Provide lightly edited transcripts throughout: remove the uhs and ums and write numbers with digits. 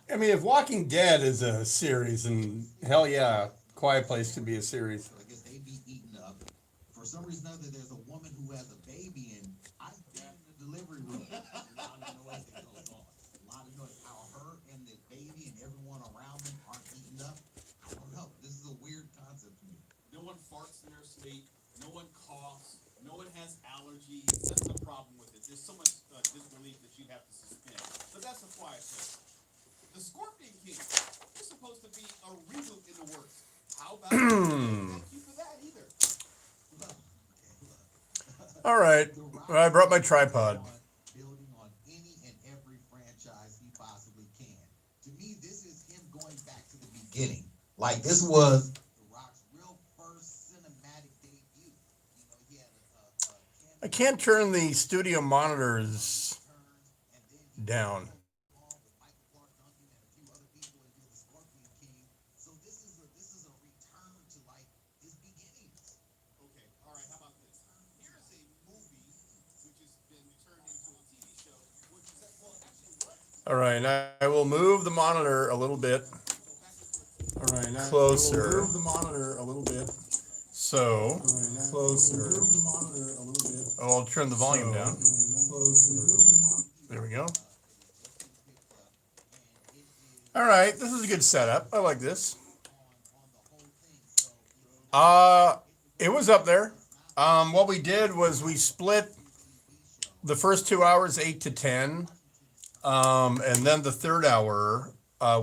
I mean, if Walking Dead is a series, and hell yeah, Quiet Place could be a series. No one farts in their sleep. No one coughs. No one has allergies. That's the problem with it. There's so much disbelief that you have to suspend. But that's a quiet place. The Scorpion King is supposed to be a reboot in the works. How about thank you for that either? All right, well, I brought my tripod. Building on any and every franchise he possibly can. To me, this is him going back to the beginning. Like this was The Rock's real first cinematic debut. You know, he had I can't turn the studio monitors down. So this is a return to like his beginnings. Okay, all right, how about this? Here's a movie which has been turned into a TV show, which is, well, actually, what? All right, I will move the monitor a little bit All right, now closer. move the monitor a little bit. So, Closer. Move the monitor a little bit. I'll turn the volume down. Closer. There we go. All right, this is a good setup. I like this. It was up there. What we did was we split the first 2 hours 8 to 10, and then the third hour,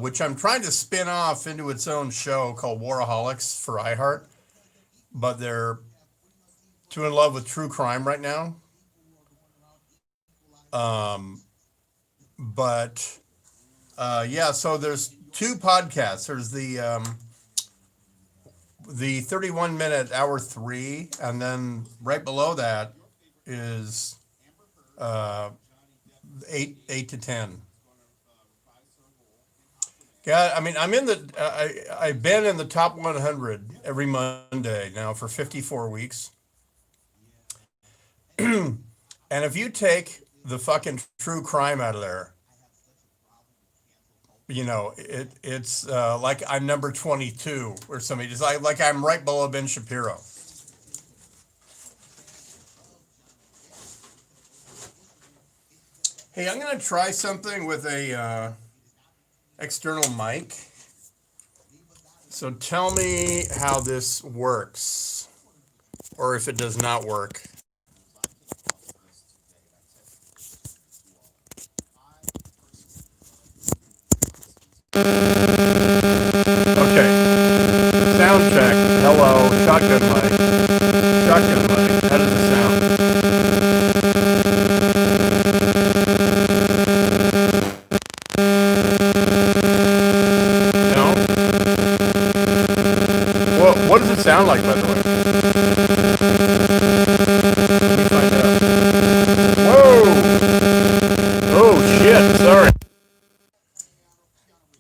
which I'm trying to spin off into its own show called Waraholics for iHeart, but they're too in love with true crime right now. But yeah, so there's two podcasts. There's the 31-minute hour 3, and then right below that is 8 to 10. Yeah, I mean, I've been in the top 100 every Monday now for 54 weeks. And if you take the fucking true crime out of there, you know, it's like I'm number 22 or something. Just like I'm right below Ben Shapiro. Hey, I'm gonna try something with a external mic. So tell me how this works, or if it does not work. Okay. Sound check. Hello. Shotgun mic. Shotgun mic. How does it sound? No? Well, what does it sound like, by the way? Let me find out. Whoa! Oh, shit. Sorry.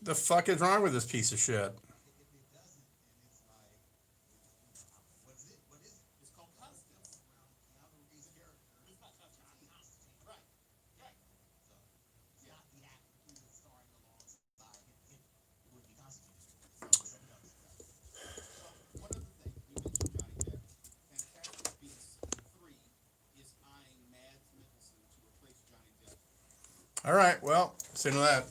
The fuck is wrong with this piece of shit? All right, well, say to that.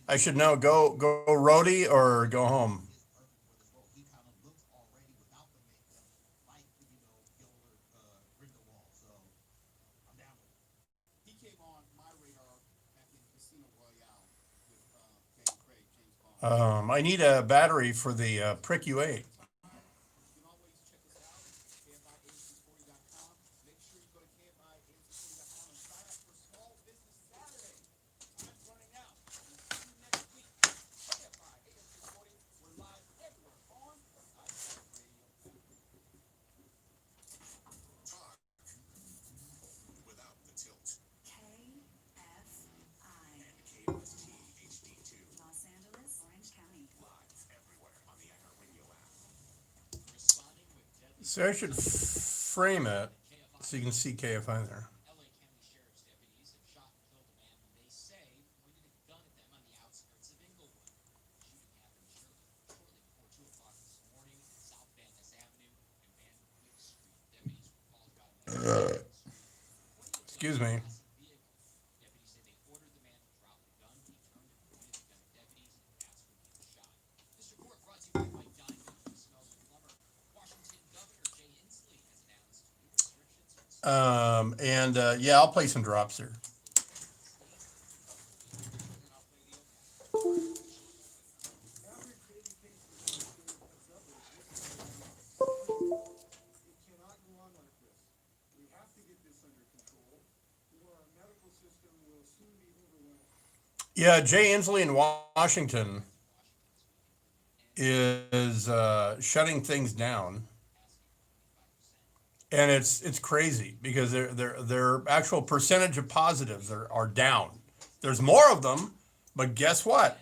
I should know. Go roadie or go home. He came on my radar back in Casino Royale with Daniel Craig, James Bond. I need a battery for the Prick U8. You can always check us out at KFIAgency40.com. Make sure you go to KFIAgency40.com and sign up for Small Business Saturday. Time's running out. We'll see you next week. KFI AgenC40. We're live everywhere on iHeartRadio. Talk without the tilt. KFI, And KFST HD2. Los Angeles, Orange County. Live everywhere on the iHeartRadio app. Responding with deadly So I should frame it So you can see KFI there. LA County Sheriff's deputies have shot and killed a man who they say pointed a gun at them on the outskirts of Inglewood. The shooting happened shortly before 2 o'clock this morning at South Van Ness Avenue and Van Wyck Street. Deputies were called about a man on the street pointing a gun Excuse at a me. passing vehicle. Deputies say they ordered the man to drop the gun. He turned and pointed the gun at deputies, and that's when he was shot. This report brought to you by Mike Diamond, who smells a plumber. Washington Governor Jay Inslee has announced new restrictions on Yeah, I'll play some drops here. It cannot go on like this. We have to get this under control, or our medical system will soon be overwhelmed. Yeah, Jay Inslee in Washington is shutting things down, and it's crazy because their actual percentage of positives are down. There's more of them, but guess what?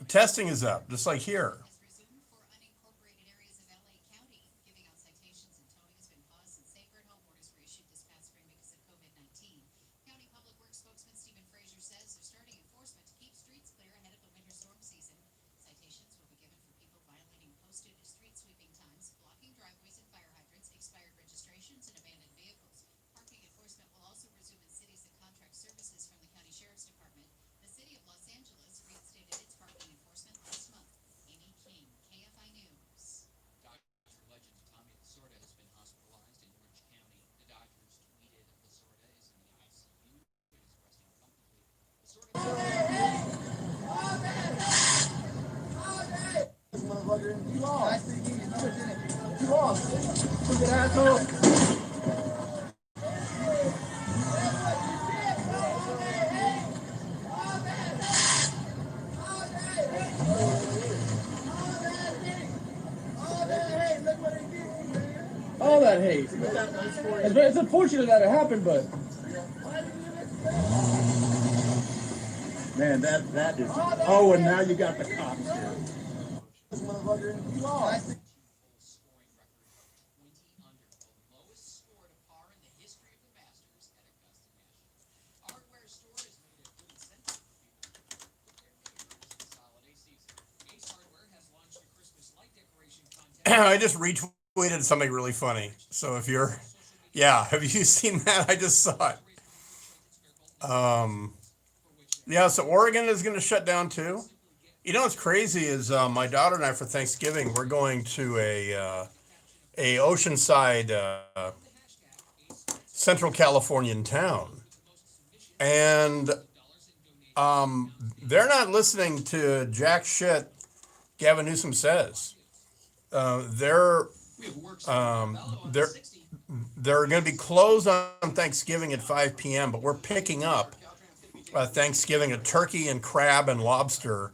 Testing is up, just like here. Has resumed for unincorporated areas of LA County. Giving out citations and towing has been paused since stay-at-home orders were issued this past spring because of COVID-19. County Public Works spokesman Stephen Frazier says they're starting enforcement to keep streets clear ahead of the winter storm season. Citations will be given for people violating posted street sweeping times, blocking driveways and fire hydrants, expired registrations, and abandoned vehicles. Parking enforcement will also resume in cities that contract services from the county sheriff's department. The city of Los Angeles reinstated its parking enforcement last month. Amy King, KFI News. Dodger legend Tommy Lasorda has been hospitalized in Orange County. The Dodgers tweeted Lasorda is in the ICU and is resting comfortably. Lasorda All that hate. It's unfortunate that it happened, but man, that is. Oh, and now you got the cops here. scoring record of 20 under, the lowest score to par in the history of the Masters at Augusta National. A hardware store has made a good incentive for people to put their neighbors this holiday season. Ace Hardware has launched a Christmas light decoration contest. I just retweeted something really funny. So if you're, yeah, have you seen that? I just saw it. Yeah, so Oregon is going to shut down too. You know what's crazy is my daughter and I for Thanksgiving we're going to a oceanside Central Californian town, and they're not listening to jack shit Gavin Newsom says. They're going to be closed on Thanksgiving at 5 p.m., but we're picking up Thanksgiving a turkey and crab and lobster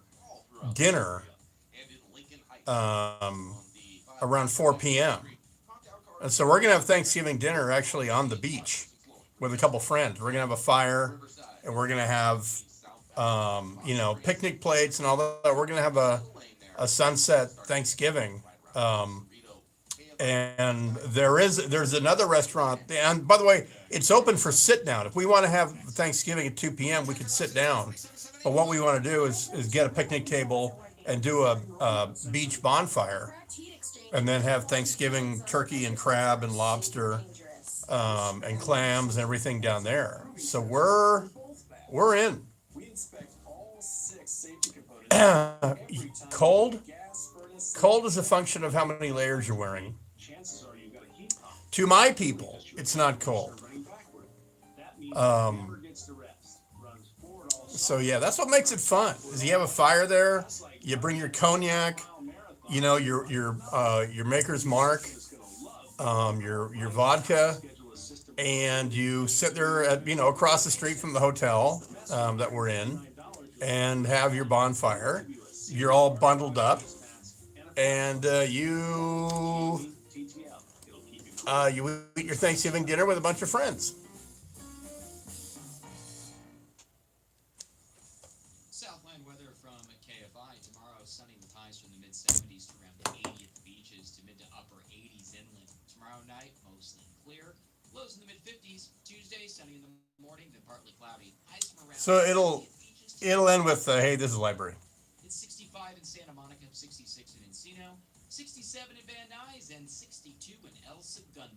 dinner around 4 p.m. And so we're going to have Thanksgiving dinner actually on the beach with a couple friends. We're going to have a fire, and we're going to have, picnic plates and all that. We're going to have a sunset Thanksgiving. And there's another restaurant, and by the way, it's open for sit down. If we want to have Thanksgiving at 2 p.m., we can sit down. But what we want to do is get a picnic table and do a beach bonfire, and then have Thanksgiving turkey and crab and lobster and clams and everything down there. So we're in. Cold is a function of how many layers you're wearing. To my people, it's not cold. So yeah, that's what makes it fun. Is you have a fire there, you bring your cognac, your Maker's Mark, your vodka, and you sit there at across the street from the hotel that we're in, and have your bonfire. You're all bundled up, and you eat your Thanksgiving dinner with a bunch of friends. Southland weather from KFI. Tomorrow, sunny with highs from the mid-70s to around 80 at the beaches to mid to upper 80s inland. Tomorrow night, mostly clear. Lows in the mid-50s. Tuesday, sunny in the morning, then partly cloudy. Highs from around So 70 at beaches. it'll end with, hey, this is library. It's 65 in Santa Monica, 66 in Encino, 67 in Van Nuys, and 62 in El Segundo.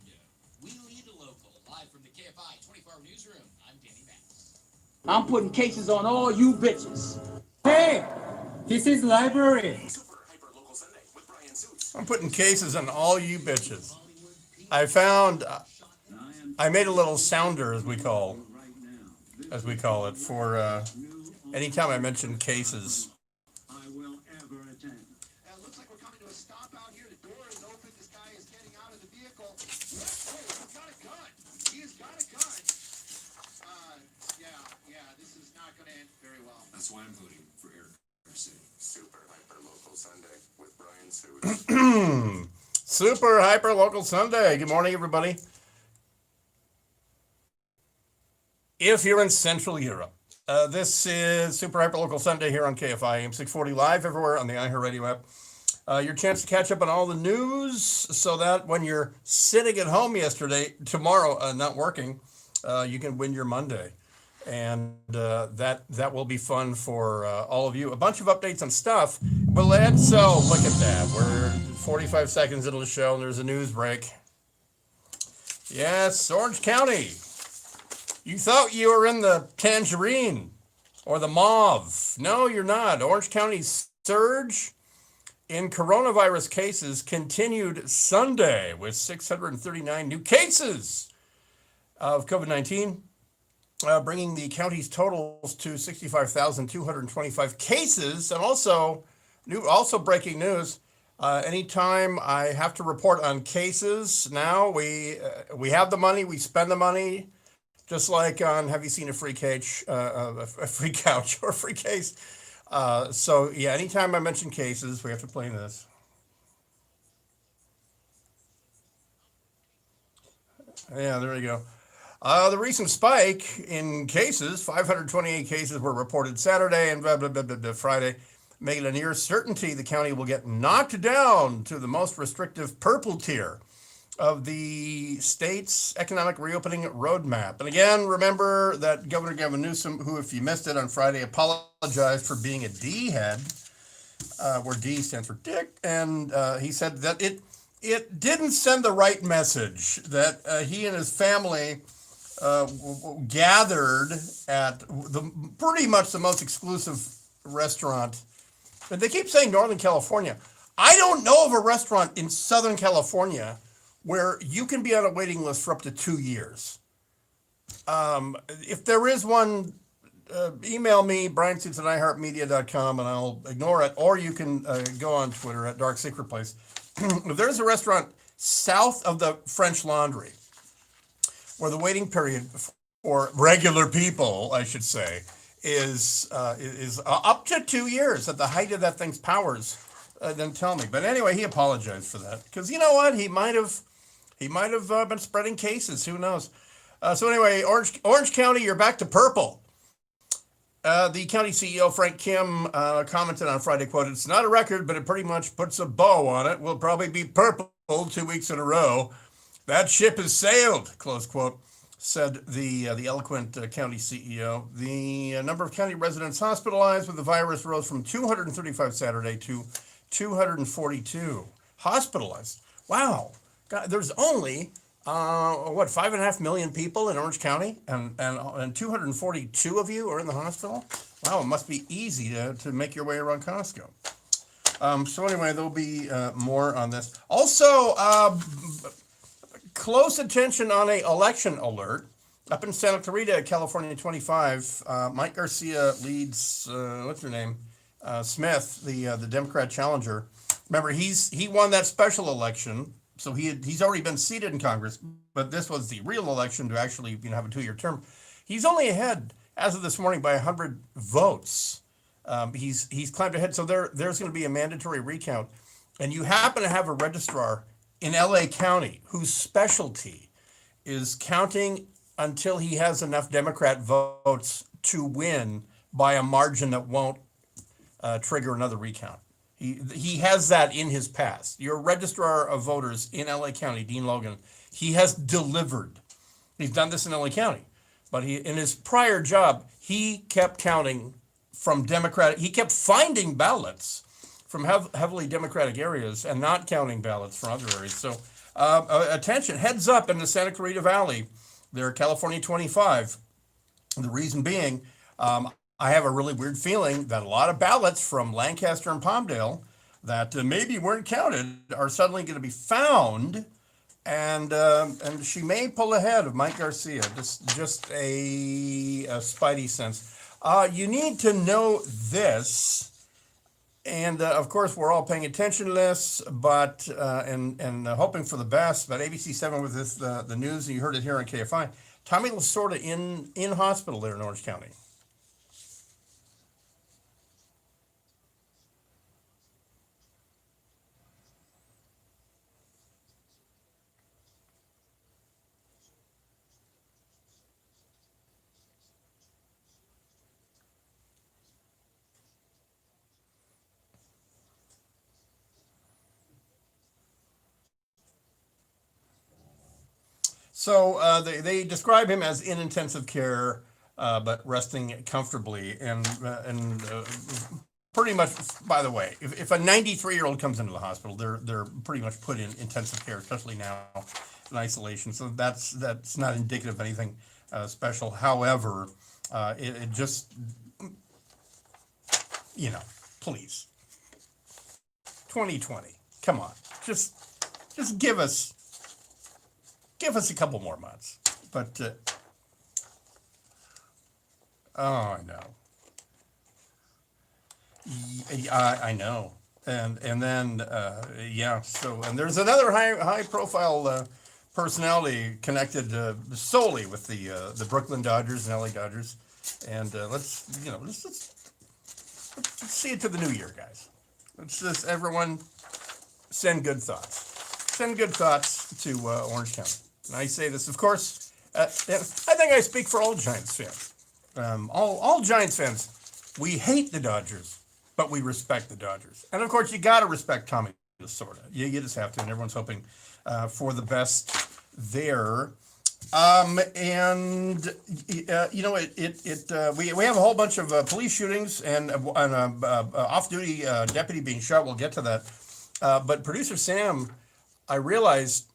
We lead the local. Live from the KFI 24-hour newsroom, I'm Danny Max. I'm putting cases on all you bitches. Hey, this is library. Super Hyper Local Sunday with Brian Suits. I'm putting cases on all you bitches. I found, I made a little sounder, as we call it, for anytime I mention cases. It looks like we're coming to a stop out here. The door is open. This guy is getting out of the vehicle. Whoa, he's got a gun. He has got a gun. Yeah, this is not going to end very well. That's why I'm voting for Eric Garcia. Super Hyper Local Sunday with Brian Suits. Super Hyper Local Sunday. Good morning, everybody. If you're in Central Europe, this is Super Hyper Local Sunday here on KFI AM 640 live everywhere on the iHeartRadio app. Your chance to catch up on all the news so that when you're sitting at home tomorrow, not working, you can win your Monday. And that will be fun for all of you. A bunch of updates on stuff. So look at that. We're 45 seconds into the show and there's a news break. Yes, Orange County. You thought you were in the tangerine or the mauve. No, you're not. Orange County's surge in coronavirus cases continued Sunday with 639 new cases of COVID-19, bringing the county's totals to 65,225 cases. And also breaking news, anytime I have to report on cases now, we have the money, we spend the money. Just like on, have you seen a free couch or a free case? So yeah, anytime I mention cases, we have to play this. Yeah, there you go. The recent spike in cases, 528 cases were reported Saturday and Friday, making it a near certainty the county will get knocked down to the most restrictive purple tier of the state's economic reopening roadmap. And again, remember that Governor Gavin Newsom, who, if you missed it on Friday, apologized for being a D head, where D stands for Dick, and he said that it didn't send the right message, that he and his family gathered at pretty much the most exclusive restaurant. But they keep saying Northern California. I don't know of a restaurant in Southern California where you can be on a waiting list for up to 2 years. If there is one, email me, briansuits@iheartmedia.com, and I'll ignore it. Or you can go on Twitter at Dark Secret Place. There's a restaurant south of the French Laundry where the waiting period for regular people, I should say, is up to 2 years at the height of that thing's powers. Then tell me. But anyway, he apologized for that because you know what? He might have been spreading cases. Who knows? So anyway, Orange County, you're back to purple. The county CEO, Frank Kim, commented on Friday, quote, "It's not a record, but it pretty much puts a bow on it. We'll probably be purple 2 weeks in a row. That ship has sailed," close quote, said the eloquent county CEO. The number of county residents hospitalized with the virus rose from 235 Saturday to 242 hospitalized. Wow. God, there's only 5.5 million people in Orange County, and 242 of you are in the hospital. Wow, it must be easy to make your way around Costco. So anyway, there'll be more on this. Also, close attention on a election alert up in Santa Clarita, California 25. Mike Garcia leads what's her name? Smith, the Democrat challenger. Remember, he won that special election, so he's already been seated in Congress. But this was the real election to actually have a 2-year term. He's only ahead as of this morning by 100 votes. He's climbed ahead. So there's going to be a mandatory recount, and you happen to have a registrar in LA County whose specialty is counting until he has enough Democrat votes to win by a margin that won't trigger another recount. He has that in his past. Your registrar of voters in LA County, Dean Logan, he has delivered. He's done this in LA County, but in his prior job, he kept counting from Democratic. He kept finding ballots from heavily Democratic areas and not counting ballots from other areas. So, attention, heads up in the Santa Clarita Valley, there, California 25. The reason being, I have a really weird feeling that a lot of ballots from Lancaster and Palmdale that maybe weren't counted are suddenly going to be found, and she may pull ahead of Mike Garcia. Just a spidey sense. You need to know this. And of course, we're all paying attention to this, but and hoping for the best. But ABC7 with this the news, and you heard it here on KFI. Tommy Lasorda in hospital there in Orange County. So they describe him as in intensive care, but resting comfortably, and pretty much. By the way, if a 93-year-old comes into the hospital, they're pretty much put in intensive care, especially now in isolation. So that's not indicative of anything special. However, it just, please, 2020, come on, just give us a couple more months. But oh, I know. I know. And then yeah. So, and there's another high profile personality connected solely with the Brooklyn Dodgers and LA Dodgers. And let's see it to the new year, guys. Let's just everyone send good thoughts. Send good thoughts to Orange County. And I say this, of course, I think I speak for all Giants fans. All Giants fans, we hate the Dodgers, but we respect the Dodgers. And of course, you got to respect Tommy Lasorda. You just have to, and everyone's hoping for the best there. And we have a whole bunch of police shootings and an off-duty deputy being shot. We'll get to that. But producer Sam, I realized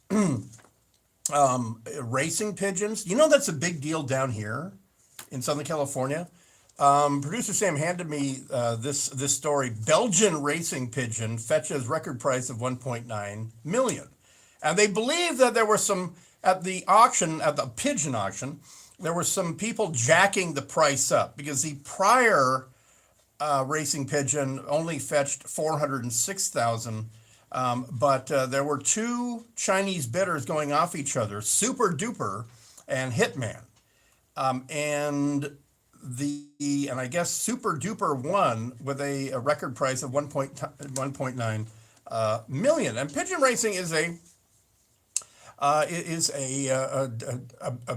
racing pigeons. That's a big deal down here in Southern California. Producer Sam handed me this story. Belgian racing pigeon fetches record price of 1.9 million. And they believe that there were some at the pigeon auction, there were some people jacking the price up because the prior racing pigeon only fetched 406,000. But there were two Chinese bidders going off each other, Super Duper and Hitman. And I guess Super Duper won with a record price of 1.9 million. And pigeon racing is a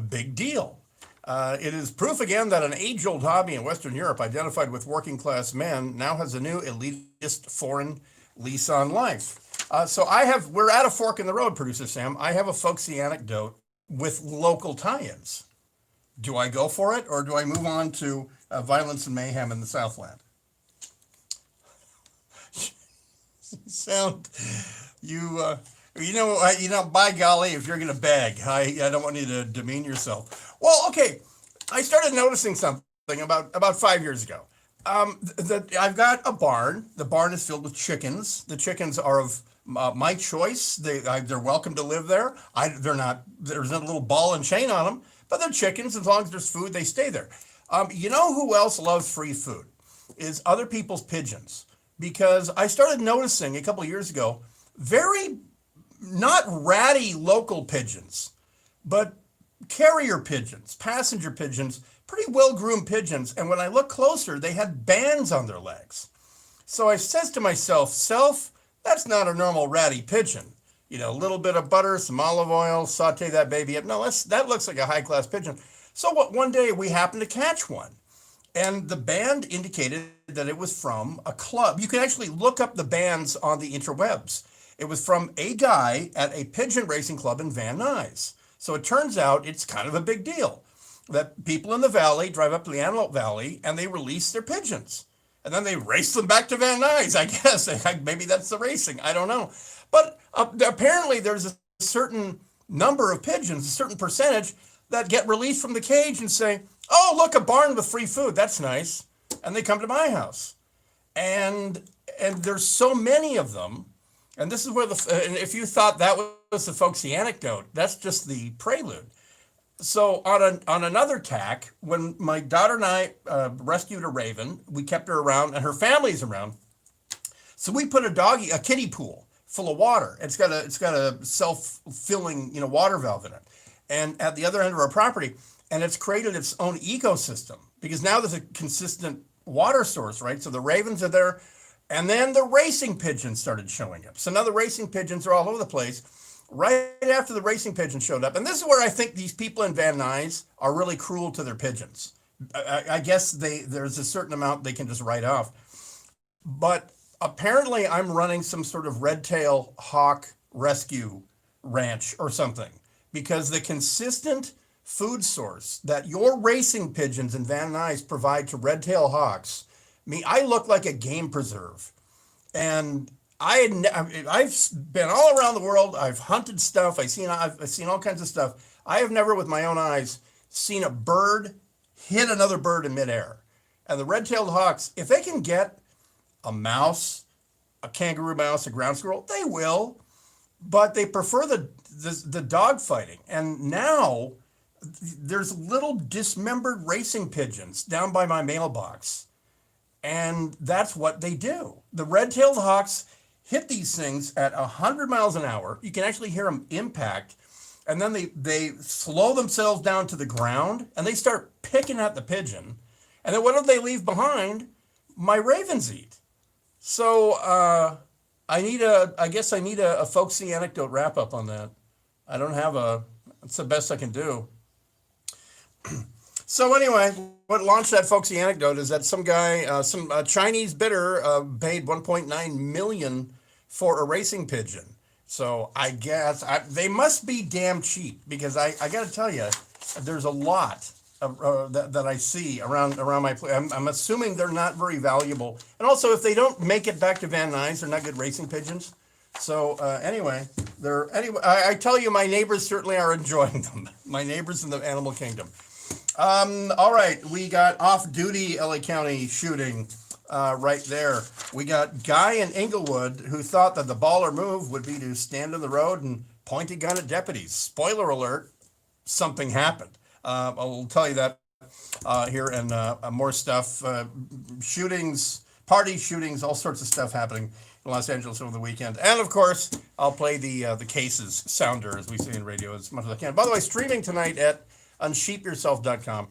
big deal. It is proof again that an age-old hobby in Western Europe, identified with working-class men, now has a new elitist foreign lease on life. So we're at a fork in the road, producer Sam. I have a folksy anecdote with local tie-ins. Do I go for it, or do I move on to violence and mayhem in the Southland? By golly, if you're going to beg, I don't want you to demean yourself. Well, okay, I started noticing something about 5 years ago. I've got a barn. The barn is filled with chickens. The chickens are of my choice. They're welcome to live there. There's not a little ball and chain on them, but they're chickens. As long as there's food, they stay there. You know who else loves free food? Is other people's pigeons. Because I started noticing a couple of years ago, very not ratty local pigeons, but carrier pigeons, passenger pigeons, pretty well-groomed pigeons. And when I looked closer, they had bands on their legs. So I says to myself, that's not a normal ratty pigeon. A little bit of butter, some olive oil, saute that baby up. No, that looks like a high-class pigeon. So one day we happened to catch one. And the band indicated that it was from a club. You can actually look up the bands on the interwebs. It was from a guy at a pigeon racing club in Van Nuys. So it turns out it's kind of a big deal that people in the valley drive up to the Antelope Valley and they release their pigeons. And then they race them back to Van Nuys, I guess. Maybe that's the racing. I don't know. But apparently there's a certain number of pigeons, a certain percentage that get released from the cage and say, oh, look, a barn with free food. That's nice. And they come to my house. And there's so many of them. And this is where and if you thought that was the folksy anecdote, that's just the prelude. So on another tack, when my daughter and I rescued a raven, we kept her around and her family's around. So we put a kiddie pool full of water. It's got a self-filling, water valve in it. And at the other end of our property, and it's created its own ecosystem because now there's a consistent water source, right? So the ravens are there, and then the racing pigeons started showing up. So now the racing pigeons are all over the place. Right after the racing pigeons showed up, and this is where I think these people in Van Nuys are really cruel to their pigeons. I guess there's a certain amount they can just write off. But apparently I'm running some sort of red-tail hawk rescue ranch or something because the consistent food source that your racing pigeons in Van Nuys provide to red-tailed hawks, I look like a game preserve. And I've been all around the world. I've hunted stuff. I've seen all kinds of stuff. I have never, with my own eyes, seen a bird hit another bird in midair. And the red-tailed hawks, if they can get a mouse, a kangaroo mouse, a ground squirrel, they will. But they prefer the dog fighting. And now there's little dismembered racing pigeons down by my mailbox. And that's what they do. The red-tailed hawks hit these things at 100 miles an hour. You can actually hear them impact. And then they slow themselves down to the ground and they start picking at the pigeon. And then what do they leave behind? My ravens eat. So I guess I need a folksy anecdote wrap up on that. I don't have it's the best I can do. So anyway, what launched that folksy anecdote is that some guy, some Chinese bidder paid 1.9 million for a racing pigeon. So I guess they must be damn cheap because I got to tell you, there's a lot that I see around my place. I'm assuming they're not very valuable. And also, if they don't make it back to Van Nuys, they're not good racing pigeons. So anyway, I tell you, my neighbors certainly are enjoying them. My neighbors in the animal kingdom. All right, we got off-duty LA County shooting right there. We got guy in Inglewood who thought that the baller move would be to stand in the road and point a gun at deputies. Spoiler alert, something happened. I'll tell you that here and more stuff. Shootings, party shootings, all sorts of stuff happening in Los Angeles over the weekend. And of course, I'll play the cases sounder, as we say in radio, as much as I can. By the way, streaming tonight at unsheepyourself.com.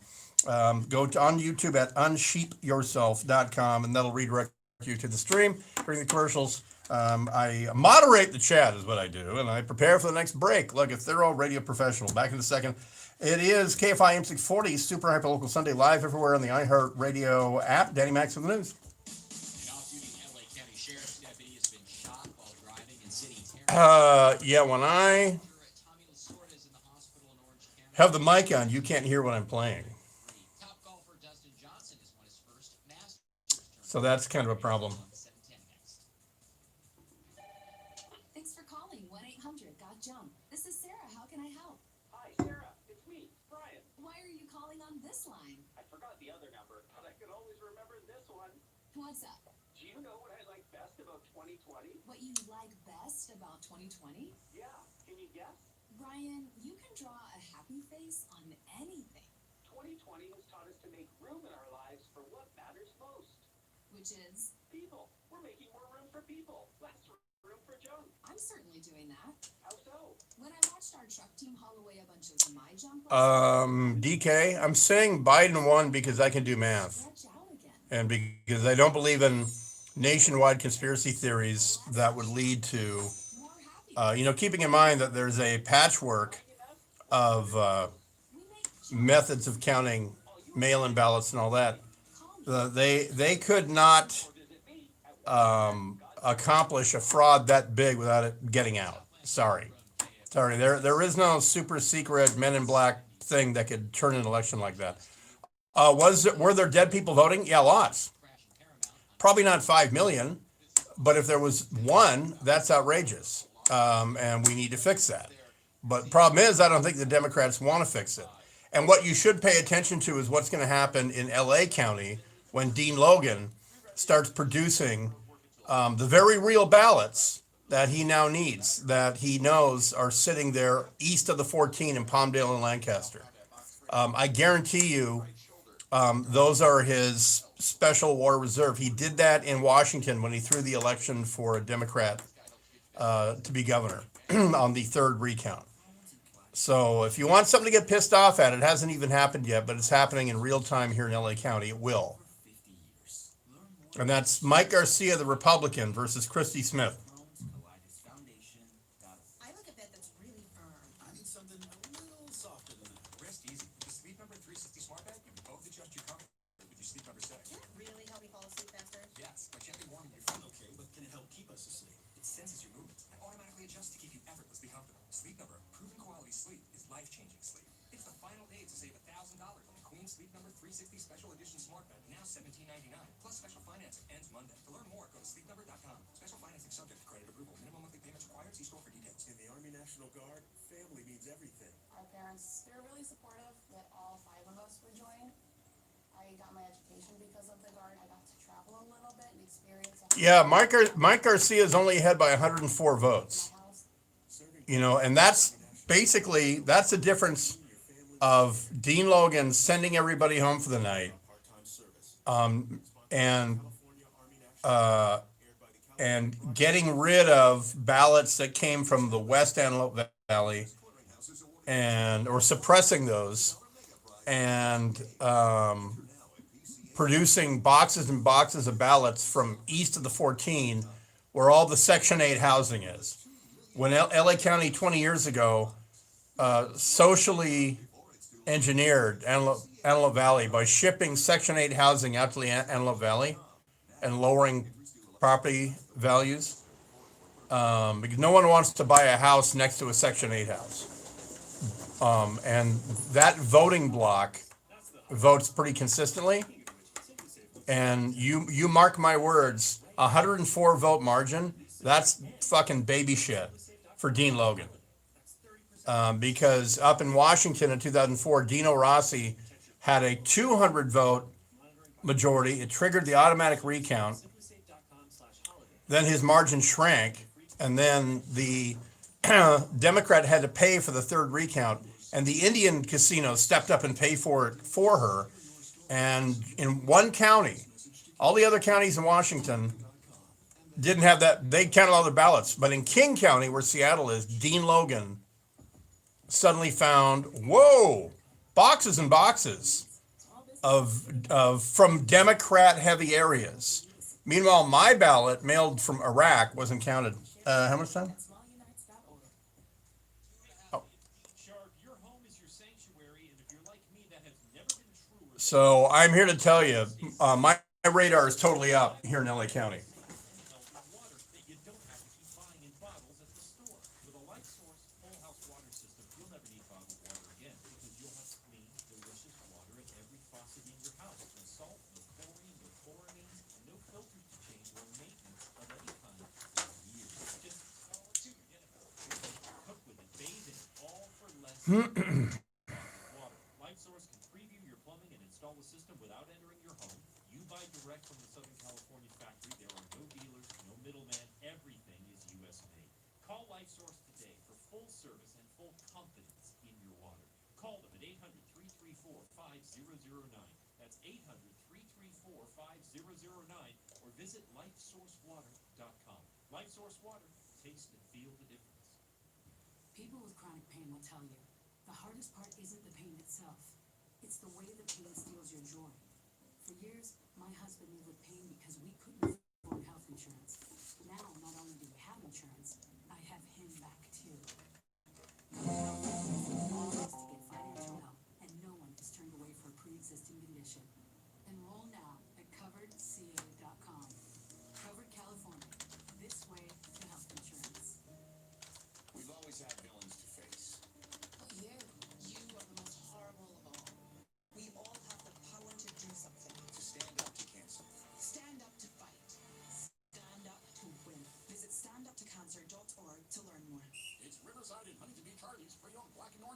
Go on YouTube at unsheepyourself.com, and that'll redirect you to the stream during the commercials. I moderate the chat is what I do, and I prepare for the next break like a thorough radio professional. Back in a second. It is KFI M640, Super Hyperlocal Sunday, live everywhere on the iHeartRadio app. Danny Max with the news. An off-duty LA County Sheriff's deputy has been shot while driving in city terror. Yeah, when I have the mic on, you can't hear what I'm playing. Top golfer Dustin Johnson has won his first Masters tournament. So that's kind of a problem. Thanks for calling 1-800-GOT-JUMP. This is Sarah. How can I help? Hi, Sarah. It's me, Brian. Why are you calling on this line? I forgot the other number, but I can always remember this one. What's up? Do you know what I like best about 2020? What you like best about 2020? Yeah. Can you guess? Brian, you can draw a happy face on anything. 2020 has taught us to make room in our lives for what matters most. Which is? People. We're making more room for people. Less room for junk. I'm certainly doing that. How so? When I watched our truck team haul away a bunch of my junk. DK, I'm saying Biden won because I can do math. And because I don't believe in nationwide conspiracy theories that would lead to, keeping in mind that there's a patchwork of methods of counting mail-in ballots and all that. They could not accomplish a fraud that big without it getting out. Sorry. There is no super secret Men in Black thing that could turn an election like that. Were there dead people voting? Yeah, lots. Probably not 5 million, but if there was one, that's outrageous, and we need to fix that. But the problem is, I don't think the Democrats want to fix it. And what you should pay attention to is what's going to happen in LA County when Dean Logan starts producing the very real ballots that he now needs, that he knows are sitting there east of the 14 in Palmdale and Lancaster. I guarantee you those are his special war reserve. He did that in Washington when he threw the election for a Democrat to be governor on the third recount. So if you want something to get pissed off at, it hasn't even happened yet, but it's happening in real time here in LA County. It will. And that's Mike Garcia, the Republican, versus Christy Smith. I like a bed that's really firm. I need something a little softer than that. Rest easy. With the Sleep Number 360 smart bed, you can both adjust your comfort with your Sleep Number setting. Can it really help me fall asleep faster? Yes, by gently warming your feet. Okay, but can it help keep us asleep? It senses your movements and automatically adjusts to keep you effortlessly comfortable. Sleep Number, proven quality sleep is life-changing sleep. It's the final day to save $1,000 on the Queen Sleep Number 360 Special Edition Smart Bed, now $17.99. Plus special financing ends Monday. To learn more, go to sleepnumber.com. Special financing subject to credit approval. Minimum monthly payments required. See store for details. In the Army National Guard, family means everything. Our parents, they're really supportive that all 5 of us would join. I got my education because of the Guard. I got to travel a little bit and experience. Yeah, Mike Garcia is only ahead by 104 votes. You know, and that's basically, that's the difference of Dean Logan sending everybody home for the night, and getting rid of ballots that came from the West Antelope Valley, or suppressing those, and producing boxes and boxes of ballots from east of the 14, where all the Section 8 housing is. When LA County 20 years ago socially engineered Antelope Valley by shipping Section 8 housing out to the Antelope Valley and lowering property values, because no one wants to buy a house next to a Section 8 house. And that voting block votes pretty consistently. And you mark my words, 104 vote margin, that's fucking baby shit for Dean Logan. Because up in Washington in 2004, Dino Rossi had a 200 vote majority. It triggered the automatic recount. Then his margin shrank, and then the Democrat had to pay for the third recount, and the Indian casino stepped up and paid for it for her. And in one county, all the other counties in Washington didn't have that. They counted all the ballots. But in King County, where Seattle is, Dean Logan suddenly found, whoa, boxes and boxes of from Democrat-heavy areas. Meanwhile, my ballot mailed from Iraq wasn't counted. How much time? Oh. So I'm here to tell you, my radar is totally up here in LA County. LifeSource can preview your plumbing and install the system without entering your home. You buy direct from the Southern California factory. There are no dealers, no middleman. Everything is U.S. made. Call LifeSource today for full service and full confidence in your water. Call them at 800-334-5009. That's 800-334-5009, or visit lifesourcewater.com. LifeSource Water. Taste and feel the difference. People with chronic pain will tell you, the hardest part isn't the pain itself. It's the way the pain steals your joy. For years, my husband lived with pain because we couldn't afford health insurance. Now, not only do we have insurance, I have him back too. All is to get financial help, and no one is turned away for a pre-existing condition. Enroll now at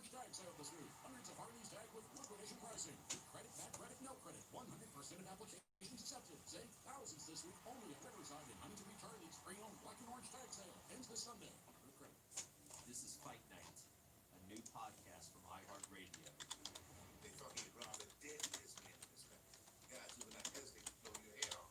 tag sale this week. Hundreds of Harleys tagged with liquidation pricing. Good credit, bad credit, no credit. 100% of applications accepted. Say thousands this week only at Riverside and Huntington Beach Harley's pre-owned black and orange tag sale. Ends this Sunday. Good credit. This is Fight Night, a new podcast from iHeartRadio. They thought he'd rather dead this man in this country. Guys who would not hesitate to blow your head off.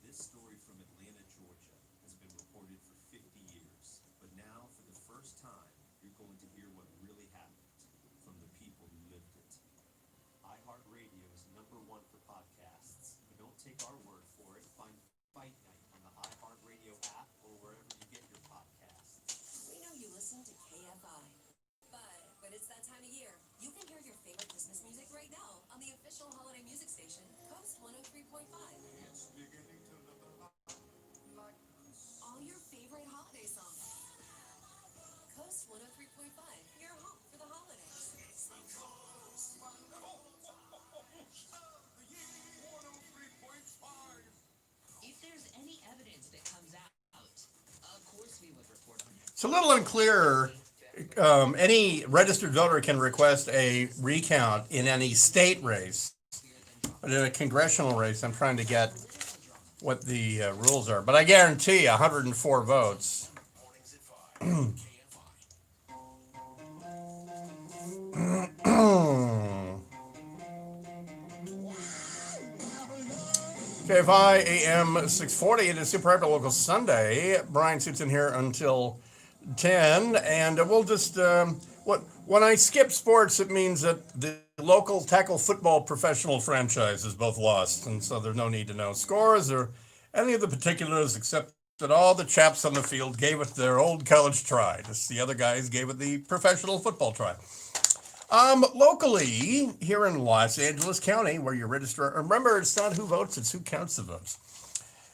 This story from Atlanta, Georgia, has been reported for 50 years. But now, for the first time, you're going to hear what really happened from the people who lived it. iHeartRadio is #1 for podcasts. But don't take our word for it. Find Fight Night on the iHeartRadio app or wherever you get your podcasts. We know you listen to KFI, but it's that time of year. You can hear your favorite Christmas music right now on the official holiday music station, Coast 103.5. It's beginning to look a lot like All your favorite holiday songs. Coast 103.5, your home for the holidays. If there's any evidence that comes out, of course we would report on it. It's a little unclear. Any registered voter can request a recount in any state race, but in a congressional race, I'm trying to get what the rules are. But I guarantee 104 votes. KFI AM 640. It is Super Hyper Local Sunday. Brian Suits in here until 10, and we'll just when I skip sports, it means that the local tackle football professional franchise is both lost, and so there's no need to know scores or any of the particulars, except that all the chaps on the field gave it their old college try. Just the other guys gave it the professional football try. Locally, here in Los Angeles County, where your registrar, remember, it's not who votes, it's who counts the votes.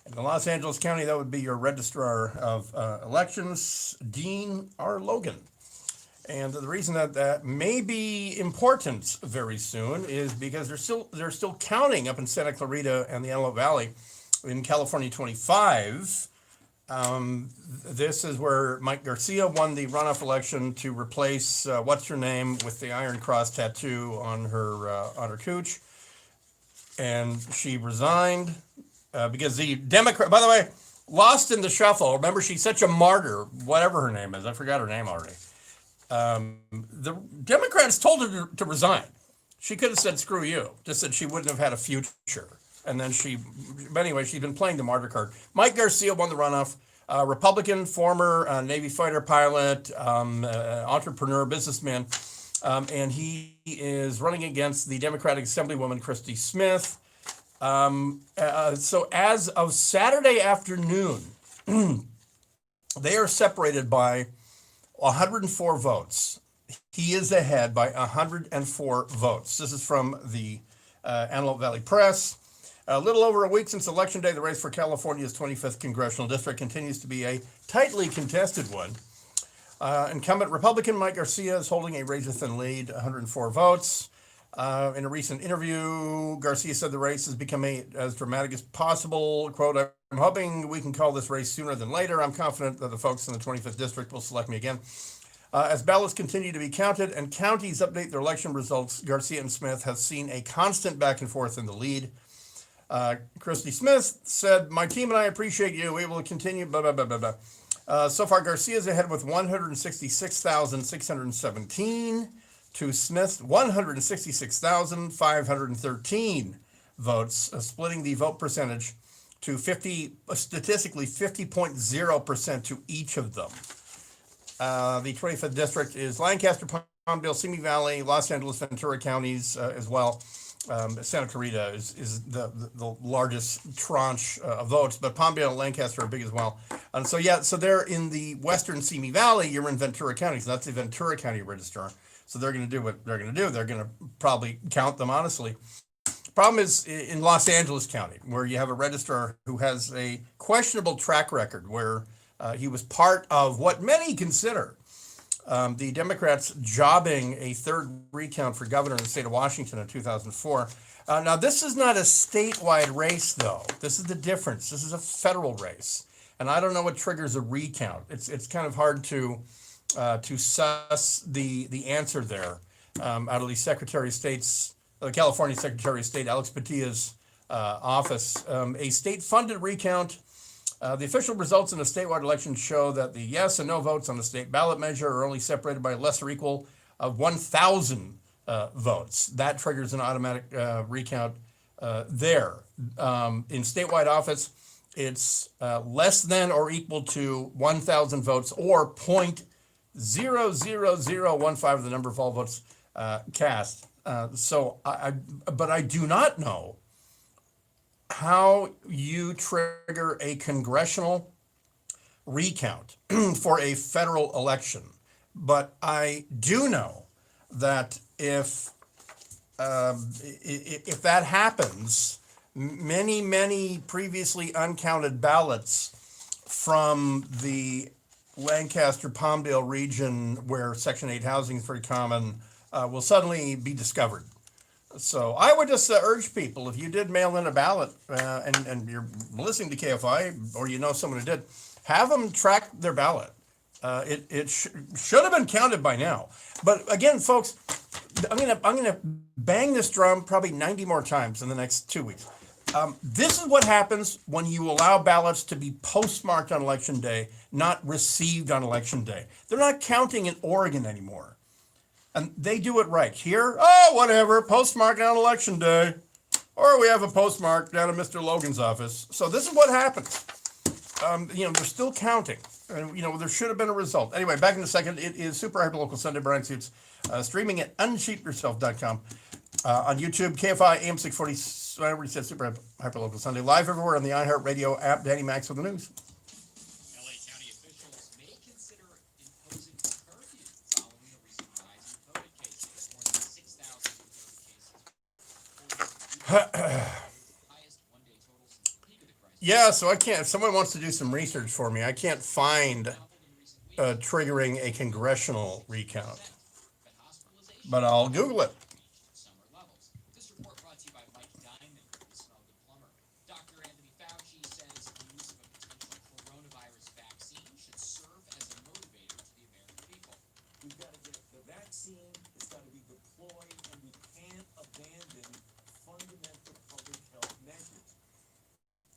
In Los Angeles County, that would be your registrar of elections, Dean R. Logan. And the reason that may be important very soon is because they're still counting up in Santa Clarita and the Antelope Valley in California 25. This is where Mike Garcia won the runoff election to replace what's her name with the Iron Cross tattoo on her cooch, and she resigned because the Democrat, by the way, lost in the shuffle. Remember, she's such a martyr. Whatever her name is, I forgot her name already. The Democrats told her to resign. She could have said "screw you," just said she wouldn't have had a future. And then but anyway, she's been playing the martyr card. Mike Garcia won the runoff. Republican, former Navy fighter pilot, entrepreneur, businessman, and he is running against the Democratic Assemblywoman Christy Smith. So as of Saturday afternoon, they are separated by 104 votes. He is ahead by 104 votes. This is from the Antelope Valley Press. A little over a week since Election Day, the race for California's 25th congressional district continues to be a tightly contested one. Incumbent Republican Mike Garcia is holding a razor-thin lead, 104 votes. In a recent interview, Garcia said the race is becoming as dramatic as possible. Quote, "I'm hoping we can call this race sooner than later. I'm confident that the folks in the 25th district will select me again." As ballots continue to be counted and counties update their election results, Garcia and Smith have seen a constant back and forth in the lead. Christy Smith said, "My team and I appreciate you. We will continue, blah, blah, blah, blah, blah." So far, Garcia's ahead with 166,617 to Smith's 166,513 votes, splitting the vote percentage to statistically 50.0% to each of them. The 25th district is Lancaster, Palmdale, Simi Valley, Los Angeles, Ventura counties as well. Santa Clarita is the largest tranche of votes, but Palmdale and Lancaster are big as well. And so they're in the western Simi Valley. You're in Ventura County, so that's the Ventura County registrar. So they're going to do what they're going to do. They're going to probably count them honestly. Problem is in Los Angeles County, where you have a registrar who has a questionable track record, where he was part of what many consider the Democrats jobbing a third recount for governor in the state of Washington in 2004. Now, this is not a statewide race, though. This is the difference. This is a federal race. And I don't know what triggers a recount. It's kind of hard to to suss the answer there out of the Secretary of State's, the California Secretary of State, Alex Patilla's office. A state-funded recount. The official results in a statewide election show that the yes and no votes on the state ballot measure are only separated by less or equal of 1,000 votes. That triggers an automatic recount there. In statewide office, it's less than or equal to 1,000 votes or 0.00015 of the number of all votes cast. But I do not know how you trigger a congressional recount for a federal election. But I do know that if that happens, many previously uncounted ballots from the Lancaster Palmdale region, where Section 8 housing is very common, will suddenly be discovered. So I would just urge people, if you did mail in a ballot and you're listening to KFI, or you know someone who did, have them track their ballot. It should have been counted by now. But again, folks, I'm gonna bang this drum probably 90 more times in the next 2 weeks. This is what happens when you allow ballots to be postmarked on election day, not received on election day. They're not counting in Oregon anymore. And they do it right. Here, oh, whatever, postmark on election day. Or we have a postmark down at Mr. Logan's office. So this is what happens. They're still counting. And, there should have been a result. Anyway, back in a second. It is Super Hyperlocal Sunday. Brian Suits, streaming at unsheepyourself.com. On YouTube, KFI AM 640. I already said Super Hyperlocal Sunday. Live everywhere on the iHeartRadio app. Danny Max with the news. LA County officials may consider imposing a curfew following the recent rise in COVID cases. More than 6,000 COVID cases. Highest one-day total since the peak of the crisis. Yeah, so I can't. If someone wants to do some research for me, I can't find triggering a congressional recount. But I'll Google it. Summer levels. This report brought to you by Mike Diamond, the Smell Good Plumber. Dr. Anthony Fauci says the use of a potential coronavirus vaccine should serve as a motivator to the American people. We've got to get the vaccine. It's got to be deployed, and we can't abandon fundamental public health measures.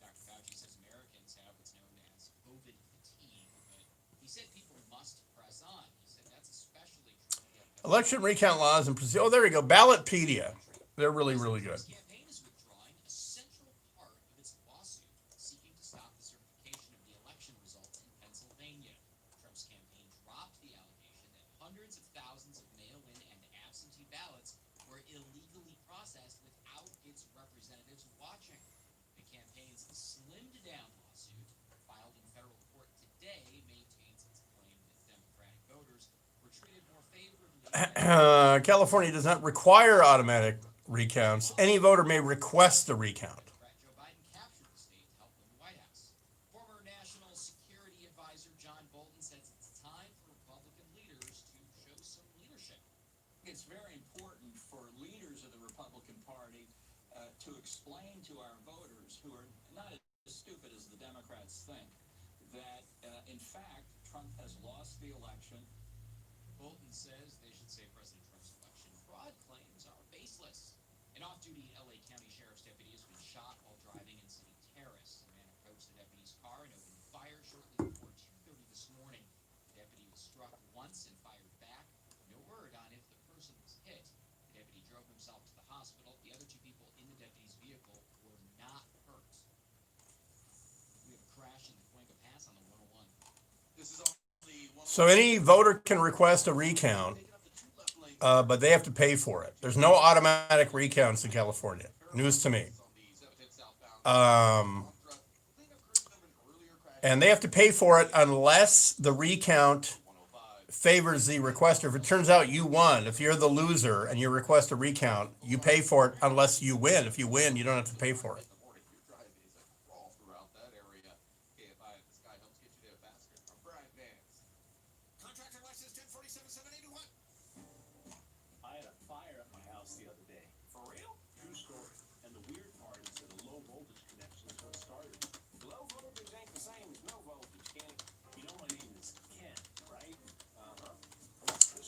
Dr. Fauci says Americans have what's known as COVID fatigue, but he said people must press on. He said that's especially true. Election recount laws and oh, there we go. Ballotpedia. They're really, really good. His campaign is withdrawing a central part of its lawsuit seeking to stop the certification of the election results in Pennsylvania. Trump's campaign dropped the allegation that hundreds of thousands of mail-in and absentee ballots were illegally processed without its representatives watching. The campaign's slimmed-down lawsuit, filed in federal court today, maintains its claim that Democratic voters were treated more favorably. California does not require automatic recounts. Any voter may request a recount. Joe Biden captured the state to help win the White House. Former National Security Advisor John Bolton says it's time for Republican leaders to show some leadership. It's very important for leaders of the Republican Party to explain to our voters, who are not as stupid as the Democrats think, that in fact Trump has lost the election. Bolton says they should say President Trump's election fraud claims are baseless. An off-duty LA County Sheriff's deputy has been shot while driving in City Terrace. The man approached the deputy's car and opened fire shortly before 2:30 this morning. The deputy was struck once and fired back. No word on if the person was hit. The deputy drove himself to the hospital. The other two people in the deputy's vehicle were not hurt. We have a crash in the Cuenca Pass on the 101. This is only So any voter can request a recount, but they have to pay for it. There's no automatic recounts in California. News to me. And they have to pay for it unless the recount favors the requester. If it turns out you won, if you're the loser and you request a recount, you pay for it unless you win. If you win, you don't have to pay for it. Contractor license 1047-781. I had a fire at my house the other day. For real? True story. And the weird part is that a low voltage connection is what started it. Low voltage ain't the same as no voltage, Kenny. You know my name is Ken, right? Uh-huh.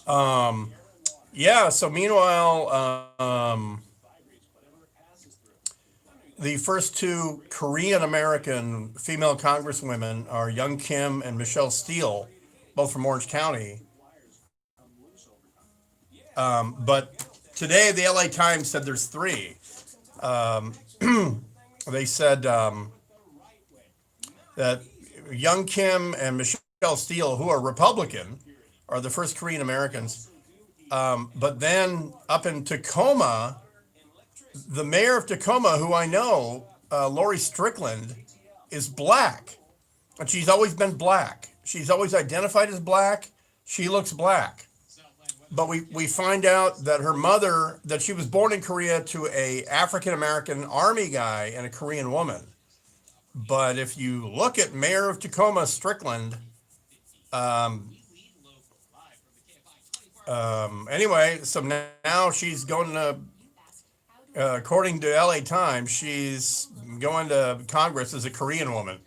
Yeah. So meanwhile, the first two Korean American female congresswomen are Young Kim and Michelle Steele, both from Orange County. But today, the LA Times said there's three. Um, they said that Young Kim and Michelle Steele, who are Republican, are the first Korean Americans. But then up in Tacoma, the mayor of Tacoma, who I know, Lori Strickland, is black. And she's always been black. She's always identified as black. She looks black. But we find out that her mother, that she was born in Korea to a African American army guy and a Korean woman. But if you look at Mayor of Tacoma, Strickland, um, anyway, so now she's going to, according to LA Times, she's going to Congress as a Korean woman,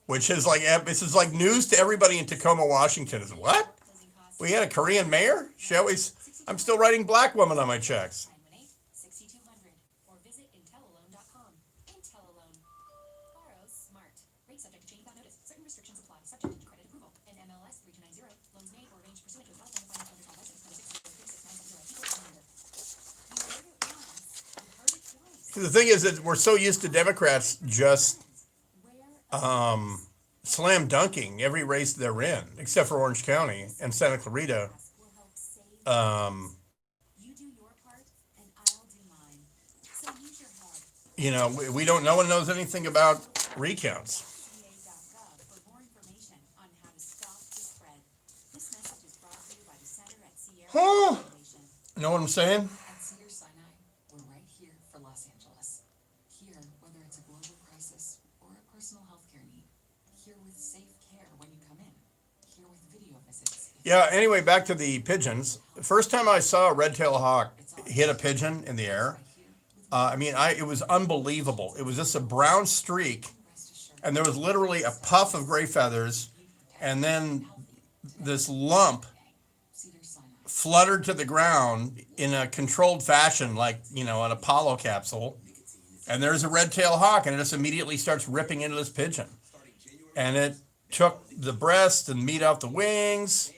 which is like, this is like news to everybody in Tacoma, Washington. Is what? We had a Korean mayor? She always, I'm still writing black woman on my checks. 6200 or visit intellalone.com. Intellalone. Borrow smart. Rate subject to change without notice. Certain restrictions apply. Subject to credit approval. NMLS 3290. Loans made or arranged pursuant to a California financial license number 6366970. You heard it once. You heard it twice. The thing is that we're so used to Democrats just slam dunking every race they're in, except for Orange County and Santa Clarita. You do your part, and I'll do mine. So use your head. You know, we don't. No one knows anything about recounts. CA.gov for more information on how to stop the spread. This message is brought to you by the Center at Sierra Huh. Foundation. Know what I'm saying? At Cedar Sinai, we're right here for Los Angeles. Here, whether it's a global crisis or a personal healthcare need. Here with safe care when you come in. Here with video visits. Yeah. Anyway, back to the pigeons. The first time I saw a red-tailed hawk hit a pigeon in the air, it was unbelievable. It was just a brown streak, and there was literally a puff of gray feathers, and then this lump fluttered to the ground in a controlled fashion, like, an Apollo capsule. And there's a red-tailed hawk, and it just immediately starts ripping into this pigeon. And it took the breast and meat off the wings.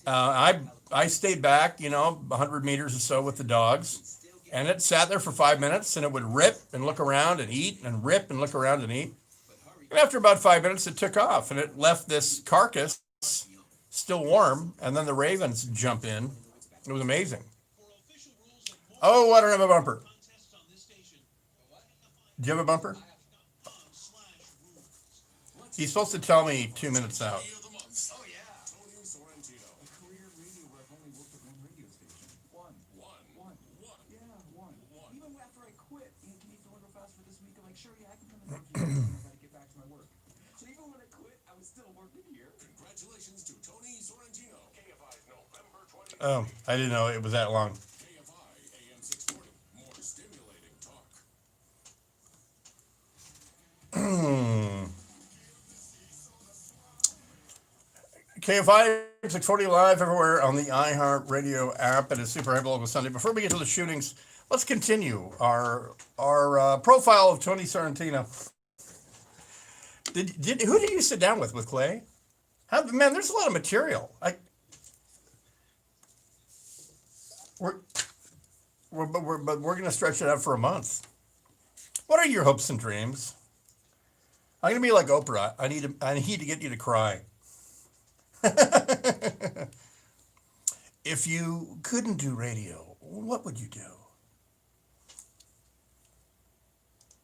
I stayed back, 100 meters or so with the dogs. And it sat there for 5 minutes, and it would rip and look around and eat, and rip and look around and eat. And after about 5 minutes, it took off, and it left this carcass still warm, and then the ravens jump in. It was amazing. Oh, I don't have a bumper. Do you have a bumper? He's supposed to tell me 2 minutes out. Tony Sorrentino. A career radio where I've only worked at one radio station. One. Yeah, one. Even after I quit, can you fill in real fast for this week? I'm like, sure, yeah, I can come in. I gotta get back to my work. So even when I quit, I was still working here. Congratulations to Tony Sorrentino. KFI's November 20. Oh, I didn't know it was that long. KFI AM 640. More stimulating talk. KFI 640 live everywhere on the iHeartRadio app. It is Super Hyperlocal Sunday. Before we get to the shootings, let's continue our profile of Tony Sorrentino. Who did you sit down with Clay? Man, there's a lot of material. We're going to stretch it out for a month. What are your hopes and dreams? I'm going to be like Oprah. I need to get you to cry. If you couldn't do radio, what would you do?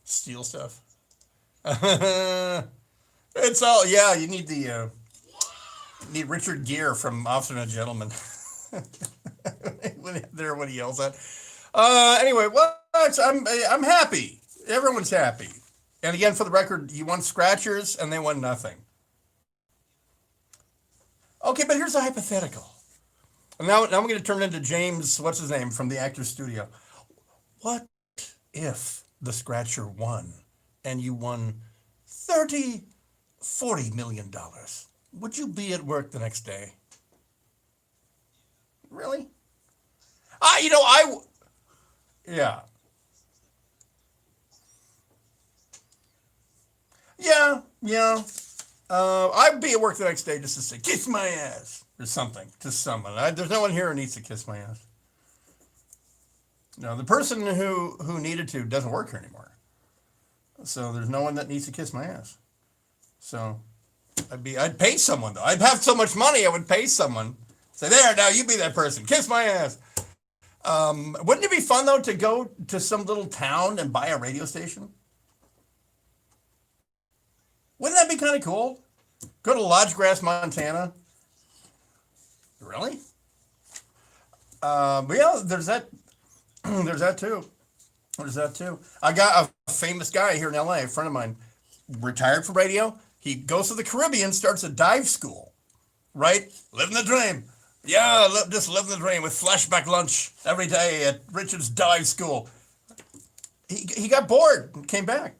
Steal stuff? It's all, yeah, you need need Richard Gere from Officer and a Gentleman. when he yells at. Anyway, I'm happy. Everyone's happy. And again, for the record, you won scratchers and they won nothing. Okay, but here's a hypothetical. And now I'm going to turn into James, what's his name, from the Actors Studio. What if the scratcher won and you won $40 million? Would you be at work the next day? Really? I yeah. Yeah, yeah. I'd be at work the next day just to say, kiss my ass or something to someone. There's no one here who needs to kiss my ass. No, the person who needed to doesn't work here anymore. So there's no one that needs to kiss my ass. So I'd pay someone though. I'd have so much money I would pay someone. Say, there, now you be that person. Kiss my ass. Wouldn't it be fun though to go to some little town and buy a radio station? Wouldn't that be kind of cool? Go to Lodgegrass, Montana. Really? But yeah, there's that. There's that too. There's that too. I got a famous guy here in LA, a friend of mine, retired from radio. He goes to the Caribbean, starts a dive school, right? Living the dream. Yeah, just living the dream with flashback lunch every day at Richard's dive school. He got bored and came back.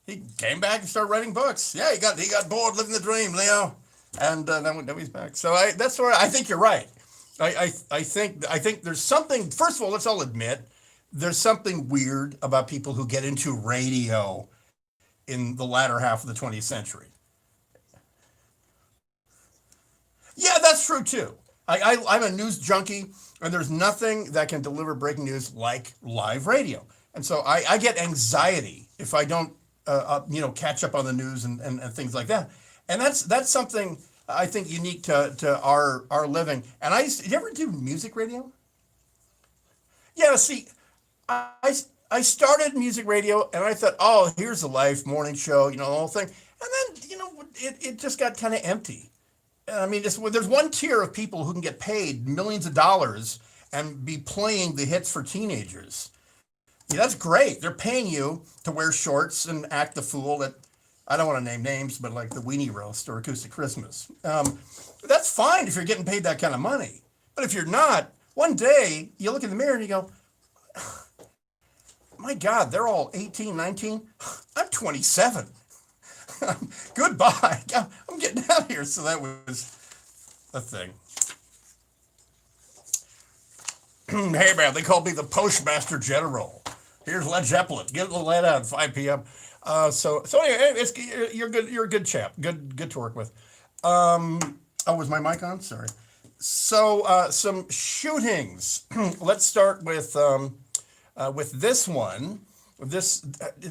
He came back and started writing books. Yeah, he got bored living the dream, Leo, and then he's back. So that's where I think you're right. I think there's something. First of all, let's all admit there's something weird about people who get into radio in the latter half of the 20th century. Yeah, that's true too. I'm a news junkie, and there's nothing that can deliver breaking news like live radio. And so I get anxiety if I don't, catch up on the news and things like that. And that's something I think unique to our living. And did you ever do music radio? Yeah, see, I started music radio, and I thought, oh, here's the life morning show, the whole thing. And then, it just got kind of empty. I mean, there's one tier of people who can get paid millions of dollars and be playing the hits for teenagers. Yeah, that's great. They're paying you to wear shorts and act the fool at, I don't want to name names, but like the Weenie Roast or Acoustic Christmas. That's fine if you're getting paid that kind of money. But if you're not, one day you look in the mirror and you go, my God, they're all 18, 19. I'm 27. Goodbye. I'm getting out of here. So that was a thing. Hey, man, they called me the Postmaster General. Here's Led Zeppelin. Get the lead out at 5 p.m. So anyway, you're good. You're a good chap. Good to work with. Was my mic on? Sorry. So some shootings. Let's start with this one.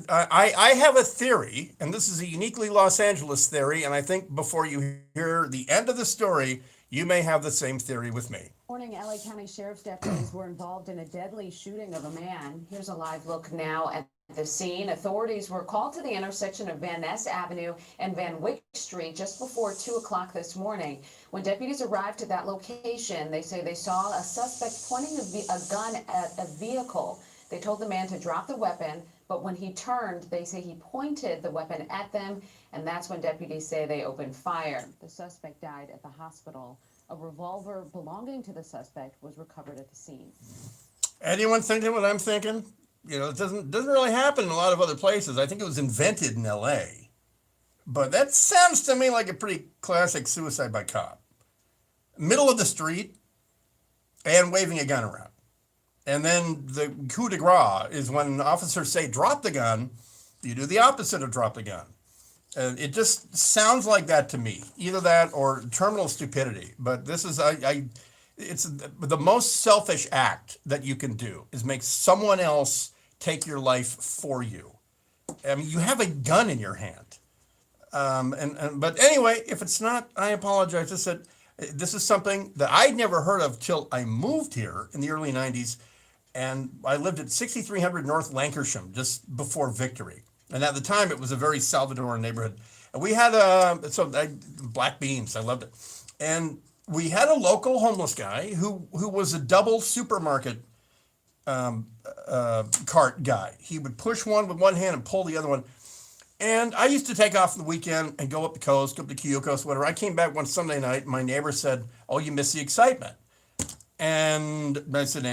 I have a theory, and this is a uniquely Los Angeles theory, and I think before you hear the end of the story, you may have the same theory with me. Morning, LA County Sheriff's deputies were involved in a deadly shooting of a man. Here's a live look now at the scene. Authorities were called to the intersection of Van Ness Avenue and Van Wyck Street just before 2 o'clock this morning. When deputies arrived at that location, they say they saw a suspect pointing a gun at a vehicle. They told the man to drop the weapon, but when he turned, they say he pointed the weapon at them, and that's when deputies say they opened fire. The suspect died at the hospital. A revolver belonging to the suspect was recovered at the scene. Anyone thinking what I'm thinking? It doesn't really happen in a lot of other places. I think it was invented in LA. But that sounds to me like a pretty classic suicide by cop. Middle of the street and waving a gun around. And then the coup de grace is when officers say drop the gun, you do the opposite of drop the gun. It just sounds like that to me. Either that or terminal stupidity. But this is it's the most selfish act that you can do is make someone else take your life for you. I mean, you have a gun in your hand. But anyway, if it's not, I apologize. This is something that I'd never heard of till I moved here in the early 90s. And I lived at 6300 North Lancashire just before Victory. And at the time, it was a very Salvadoran neighborhood. And we had black beans. I loved it. And we had a local homeless guy who was a double supermarket cart guy. He would push one with one hand and pull the other one. And I used to take off on the weekend and go up the coast, go up to Quiyucos, whatever. I came back one Sunday night. And my neighbor said, "Oh, you missed the excitement." And I said,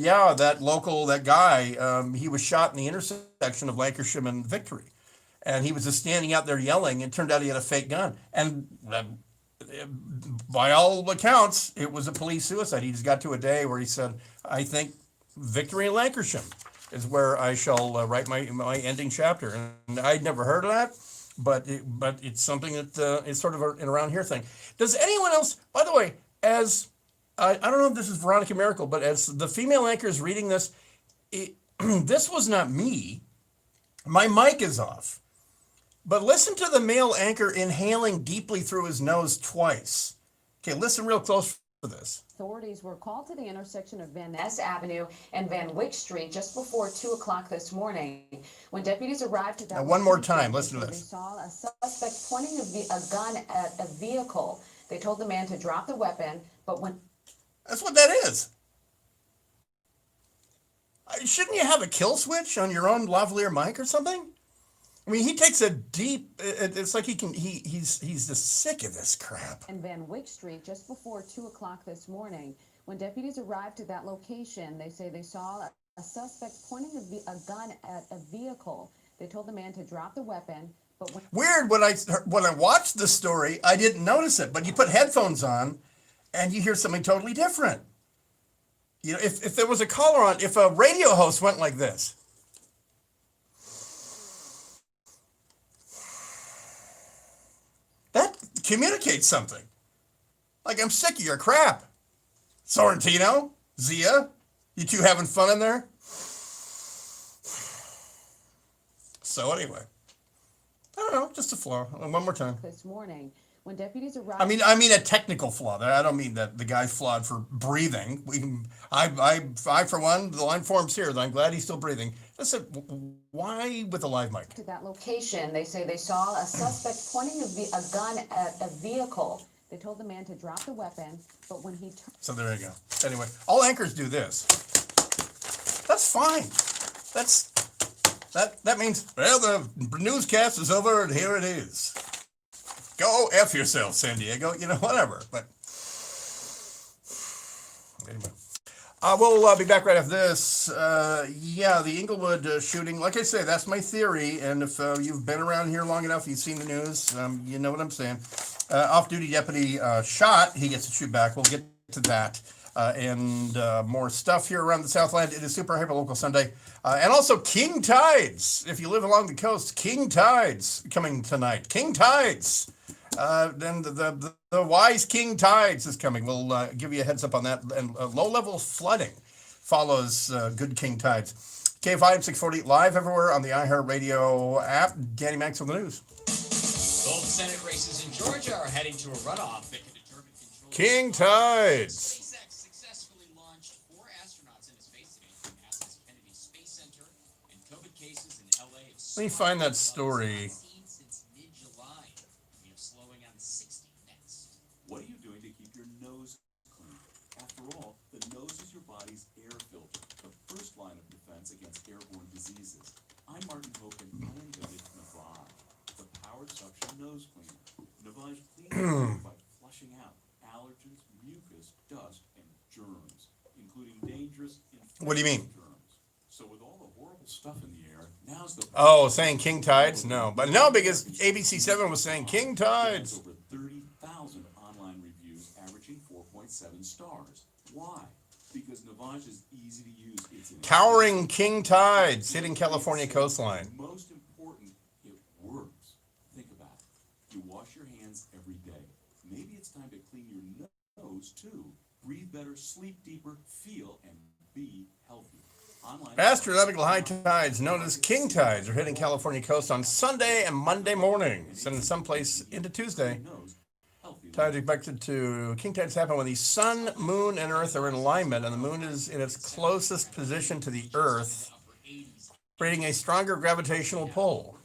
yeah, that guy, he was shot in the intersection of Lancashire and Victory. And he was just standing out there yelling. It turned out he had a fake gun. And by all accounts, it was a police suicide. He just got to a day where he said, I think victory in Lancashire is where I shall write my ending chapter. And I'd never heard of that, but it's something that is sort of an around here thing. Does anyone else, by the way, as I don't know if this is Veronica Miracle, but as the female anchor is reading this, this was not me. My mic is off. But listen to the male anchor inhaling deeply through his nose twice. Okay, listen real close for this. Authorities were called to the intersection of Van Ness Avenue and Van Wyck Street just before 2 o'clock this morning. When deputies arrived at that Now, one more location, time, listen to they this. saw a suspect pointing a gun at a vehicle. They told the man to drop the weapon, but when... That's what that is. Shouldn't you have a kill switch on your own lavalier mic or something? I mean, he takes a deep. It's like he's just sick of this crap. In Van Wyck Street, just before 2 o'clock this morning, when deputies arrived at that location, they say they saw a suspect pointing a gun at a vehicle. They told the man to drop the weapon, but weird. When I watched the story, I didn't notice it. But you put headphones on, and you hear something totally different. You know, if there was a caller on, if a radio host went like this. That communicates something. Like, I'm sick of your crap. Sorrentino, Zia, you two having fun in there? So anyway, I don't know, just a flaw. One more time. This morning, when deputies arrived... I mean a technical flaw. I don't mean that the guy's flawed for breathing. I for one, the line forms here that I'm glad he's still breathing. Listen, why with a live mic? To that location, they say they saw a suspect pointing a gun at a vehicle. They told the man to drop the weapon, but when he... So there you go. Anyway, all anchors do this. That's fine. That means, well, the newscast is over and here it is. Go F yourself, San Diego. You know, whatever. But anyway. We'll be back right after this. Yeah, the Inglewood shooting. Like I say, that's my theory. And if you've been around here long enough, you've seen the news, you know what I'm saying. Off-duty deputy shot. He gets to shoot back. We'll get to that. And more stuff here around the Southland. It is Super Hyper Local Sunday. And also King Tides. If you live along the coast, King Tides coming tonight. King Tides. Then the wise King Tides is coming. We'll give you a heads up on that. And low-level flooding follows good King Tides. KFI 640 live everywhere on the iHeartRadio app. Danny Max with the news. Both Senate races in Georgia are heading to a runoff that can determine control. King Tides. SpaceX successfully launched 4 astronauts into space today from NASA's Kennedy Space Center, and COVID cases in LA have Let me find that story. since mid-July. We have slowing on 60 next. What are you doing to keep your nose clean? After all, the nose is your body's air filter, the first line of defense against airborne diseases. I'm Martin Hope, and I invented Navage, the power suction nose cleaner. Navage cleans by flushing out allergens, mucus, dust, and germs, including dangerous What do you mean? germs. So with all the horrible stuff in the air, now's the Oh, saying King Tides? No. But no, because ABC7 was saying King Tides. over 30,000 online reviews averaging 4.7 stars. Why? Because Navage is easy to use. It's an Towering King Tides hitting California coastline. Most important, it works. Think about it. You wash your hands every day. Maybe it's time to clean your nose too. Breathe better, sleep deeper, feel and be healthy. Online Astronomical high tides, known as King Tides, are hitting California coast on Sunday and Monday mornings, and in some place into Tuesday. Tides expected to King Tides happen when the sun, moon, and Earth are in alignment, and the moon is in its closest position to the Earth, creating a stronger gravitational pull.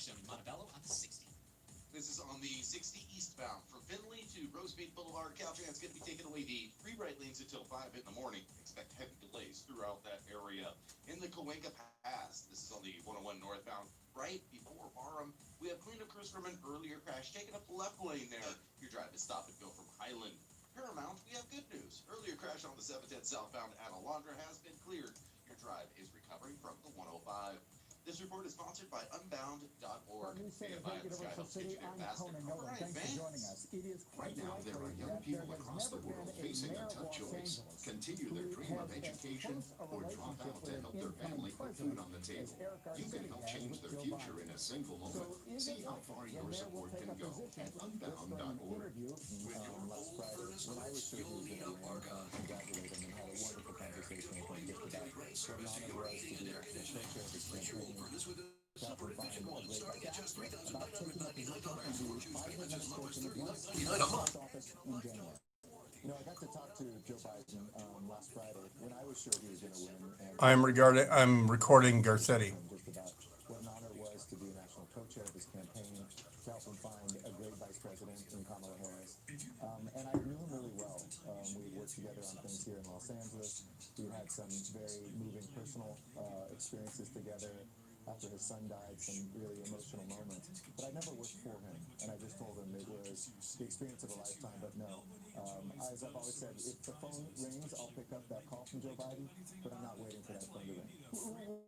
This is on the 60 eastbound from Finley to Rosemead Boulevard. Caltrans going to be taking away the 3 right lanes until 5 in the morning. Expect heavy delays throughout that area. In the Cahuenga Pass, this is on the 101 northbound, right before Barham. We have cleanup crews from an earlier crash taking up the left lane there. Your drive is stop and go from Highland. Paramount, we have good news. Earlier crash on the 710 southbound at Alondra has been cleared. Your drive is recovering from the 105. This report is sponsored by Unbound.org. KFI and Sky helps get you there faster. All right, Vance. Right now, there are young people across the world facing a tough choice: continue their dream of education or drop out to help their family put food on the table. You can help change their future in a single moment. See how far your support can go at Unbound.org. With your old furnace clips, you'll need a parka. Super Air, the only dedicated great service to your heating and air conditioning. Replace your old furnace with a super efficient one starting at just $3,199 or choose payments as low as $3,199 a month. You know, I got to talk to Joe Biden last Friday when I was sure he was going to win. And I'm recording Garcetti. just about what an honor it was to be a national co-chair of his campaign, to help him find a great vice president in Kamala Harris. And I knew him really well. We worked together on things here in Los Angeles. We had some very moving personal experiences together. After his son died, some really emotional moments. But I never worked for him, and I just told him it was the experience of a lifetime. But no, as I've always said, if the phone rings, I'll pick up that call from Joe Biden, but I'm not waiting for that phone to ring.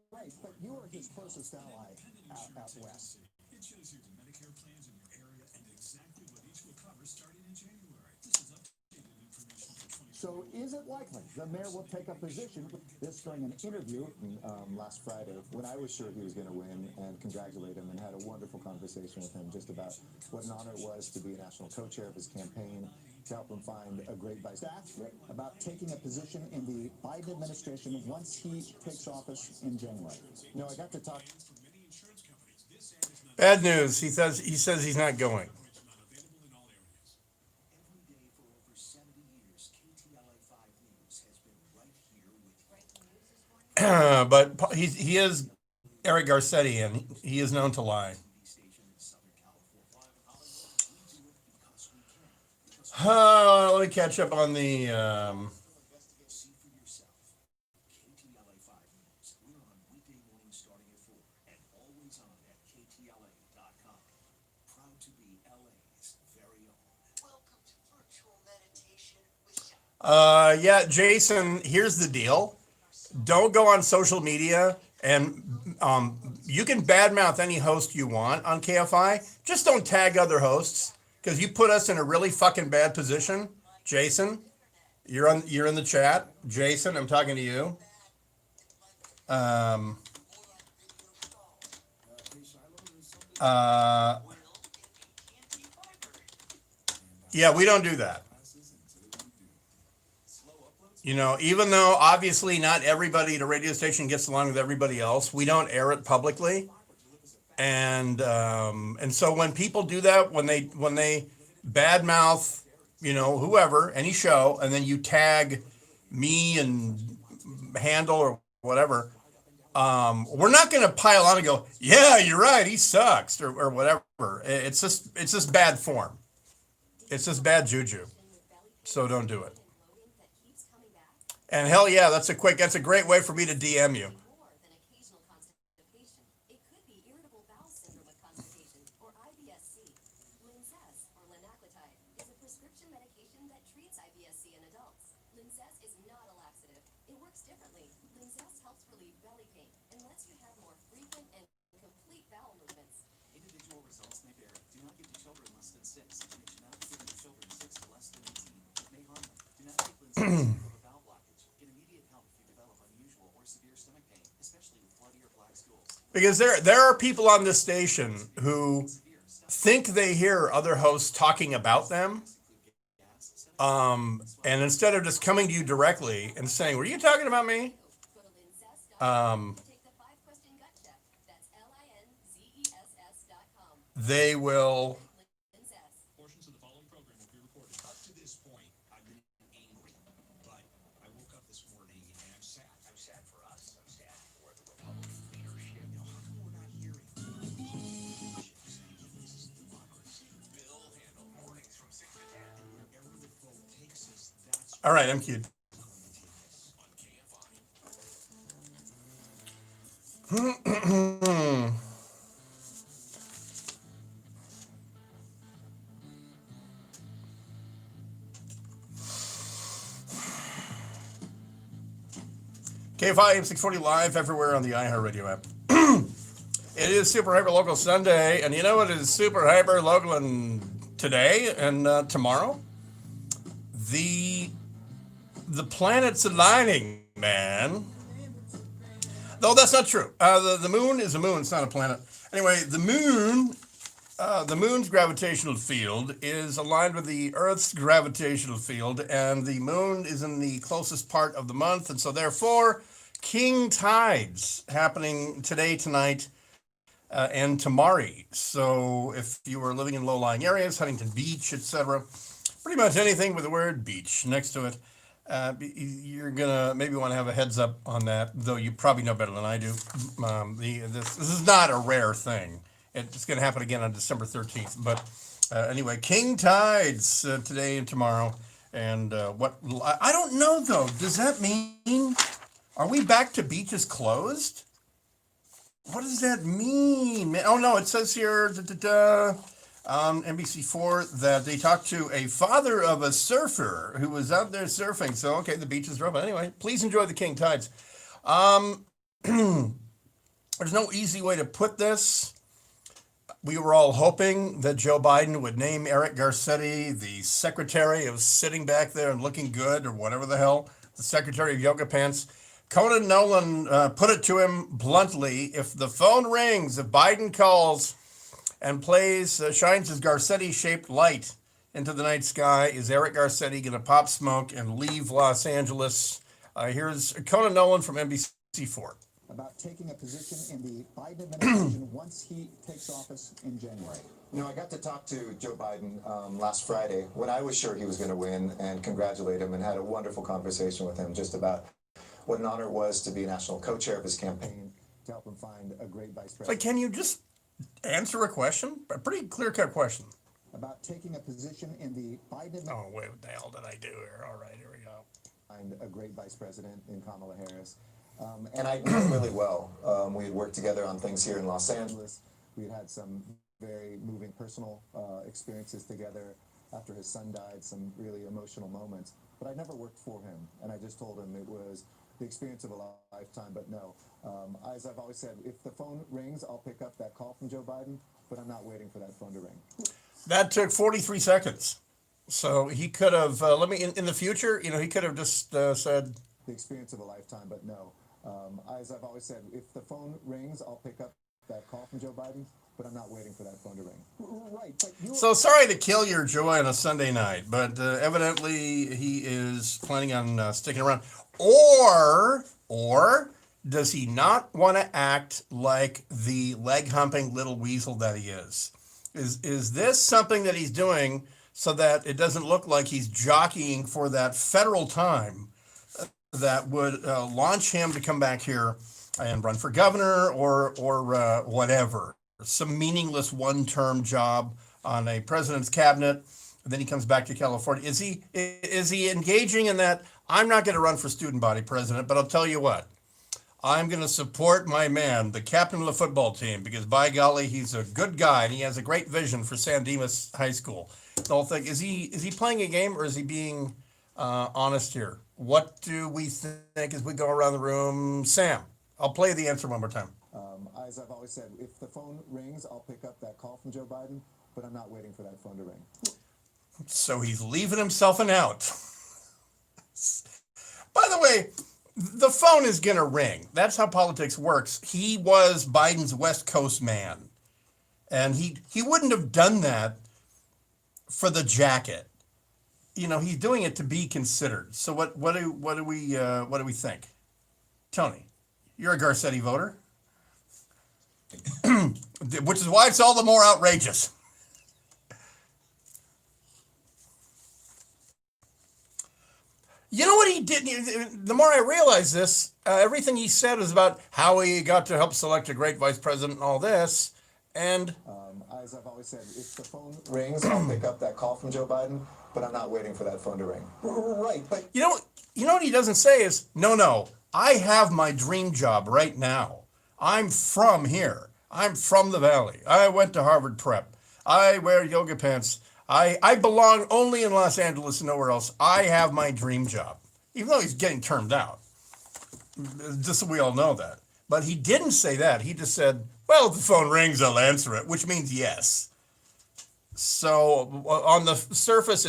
Right, but you are his closest ally out west. It shows you the Medicare plans in your area and exactly what each will cover starting in January. This is updated information for 2020. So is it likely the mayor will take a position with this during an interview last Friday when I was sure he was going to win, and congratulate him and had a wonderful conversation with him just about what an honor it was to be a national co-chair of his campaign, to help him find a great vice about taking a position in the Biden administration once he takes office in January. No, I got to talk. Bad news. He says he's not going. Every day for over 70 years, KTLA 5 News has been right here with But he is Eric Garcetti, and he is known to lie. Let me catch up on the. See for yourself. KTLA 5 News. We're on weekday mornings starting at 4 and always on at KTLA.com. Proud to be LA's very own. Welcome to virtual meditation with Yeah, Jason. Here's the deal. Don't go on social media, and you can badmouth any host you want on KFI. Just don't tag other hosts, because you put us in a really fucking bad position. Jason, you're in the chat. Jason, I'm talking to you. Yeah, we don't do that. You know, even though obviously not everybody at a radio station gets along with everybody else, we don't air it publicly. And so when people do that, when they badmouth, you know, whoever, any show, and then you tag me and Handle or whatever, we're not going to pile on and go, yeah, you're right, he sucks, or whatever. It's just bad form. It's just bad juju. So don't do it. And hell yeah, that's a great way for me to DM you. More than occasional constipation. It could be irritable bowel syndrome with constipation, or IBS-C. Linzess, or linaclotide, is a prescription medication that treats IBS-C in adults. Linzess is not a laxative. It works differently. Linzess helps relieve belly pain and lets you have more frequent and complete bowel movements. Individual results may vary. Do not give to children less than 6. And it should not be given to children 6 to less than 18. It may harm them. Do not take Linzess for a bowel blockage. Get immediate help if you develop unusual or severe stomach pain, especially with bloody or black stools. Because there are people on this station who think they hear other hosts talking about them. And instead of just coming to you directly and saying, were you talking about me? Go to linzess.com to take the 5-question gut check. That's LINZESS.com. They will. Linzess. Portions of the following program will be recorded. Up to this point, I've been angry, but I woke up this morning and I'm sad. I'm sad for us. I'm sad for the Republican leadership. You know, how come we're not hearing politicians saying this is democracy? Bill Handle, mornings from 6 to 10. And wherever the vote takes us, that's All right, I'm cute. on KFI. KFI AM 640 live everywhere on the iHeartRadio app. It is Super Hyper Local Sunday, and you know what is Super Hyper Local today and tomorrow? The the planets aligning, man. Though that's not true. The moon is a moon; it's not a planet. Anyway, the moon's gravitational field is aligned with the Earth's gravitational field, and the moon is in the closest part of the month, and so therefore, king tides happening today, tonight, and tomorrow. So if you were living in low-lying areas, Huntington Beach, etc., pretty much anything with the word beach next to it, you're gonna maybe want to have a heads up on that. Though you probably know better than I do. This is not a rare thing. It's gonna happen again on December 13th. But anyway, king tides today and tomorrow. And what I don't know though. Does that mean are we back to beaches closed? What does that mean, man? Oh no, it says here on NBC4 that they talked to a father of a surfer who was out there surfing. So okay, the beaches are open. Anyway, please enjoy the king tides. There's no easy way to put this. We were all hoping that Joe Biden would name Eric Garcetti the secretary of sitting back there and looking good, or whatever the hell, the secretary of yoga pants. Conan Nolan put it to him bluntly: if the phone rings, if Biden calls and shines his Garcetti-shaped light into the night sky, is Eric Garcetti going to pop smoke and leave Los Angeles? Here's Conan Nolan from NBC4. About taking a position in the Biden administration once he takes office in January. You know, I got to talk to Joe Biden last Friday when I was sure he was going to win, and congratulate him, and had a wonderful conversation with him just about what an honor it was to be national co-chair of his campaign. To help him find a great vice president. Like, can you just answer a question? A pretty clear-cut question. About taking a position in the Biden. Oh, wait, what the hell did I do here? All right, here we go. Find a great vice president in Kamala Harris. And I know him really well. We had worked together on things here in Los Angeles. We had some very moving personal experiences together after his son died, some really emotional moments. But I never worked for him, and I just told him it was the experience of a lifetime. But no, as I've always said, if the phone rings, I'll pick up that call from Joe Biden, but I'm not waiting for that phone to ring. That took 43 seconds. So he could have, in the future, he could have just said. The experience of a lifetime, but no. As I've always said, if the phone rings, I'll pick up that call from Joe Biden, but I'm not waiting for that phone to ring. Right. But So sorry to kill your joy on a Sunday night, but evidently he is planning on sticking around. Or does he not want to act like the leg-humping little weasel that he is? Is this something that he's doing so that it doesn't look like he's jockeying for that federal time that would launch him to come back here and run for governor or whatever, some meaningless one-term job on a president's cabinet, and then he comes back to California? Is he engaging in that? I'm not going to run for student body president, but I'll tell you what, I'm going to support my man, the captain of the football team, because by golly, he's a good guy and he has a great vision for San Dimas High School. The whole thing, is he playing a game, or is he being honest here? What do we think as we go around the room? Sam, I'll play the answer one more time. As I've always said, if the phone rings, I'll pick up that call from Joe Biden, but I'm not waiting for that phone to ring. So he's leaving himself an out. By the way, the phone is going to ring. That's how politics works. He was Biden's West Coast man, and he wouldn't have done that for the jacket. He's doing it to be considered. So what do we think? Tony, you're a Garcetti voter, which is why it's all the more outrageous. You know what he did? The more I realize this, everything he said was about how he got to help select a great vice president and all this. And as I've always said, if the phone Rings, I'll pick up that call from Joe Biden, but I'm not waiting for that phone to ring. Right, but you know what he doesn't say is, no, I have my dream job right now. I'm from here. I'm from the Valley. I went to Harvard Prep. I wear yoga pants. I belong only in Los Angeles and nowhere else. I have my dream job. Even though he's getting termed out. Just so we all know that. But he didn't say that. He just said, well, if the phone rings, I'll answer it, which means yes. So on the surface,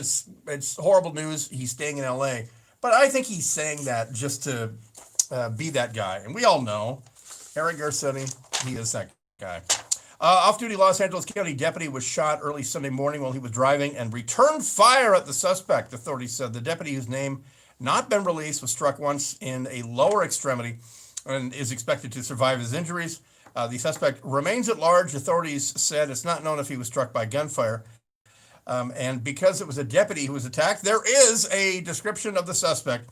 it's horrible news. He's staying in LA. But I think he's saying that just to be that guy. And we all know Eric Garcetti, he is that guy. Off-duty Los Angeles County deputy was shot early Sunday morning while he was driving and returned fire at the suspect, authorities said. The deputy, whose name not been released, was struck once in a lower extremity and is expected to survive his injuries. The suspect remains at large. Authorities said it's not known if he was struck by gunfire. And because it was a deputy who was attacked, there is a description of the suspect.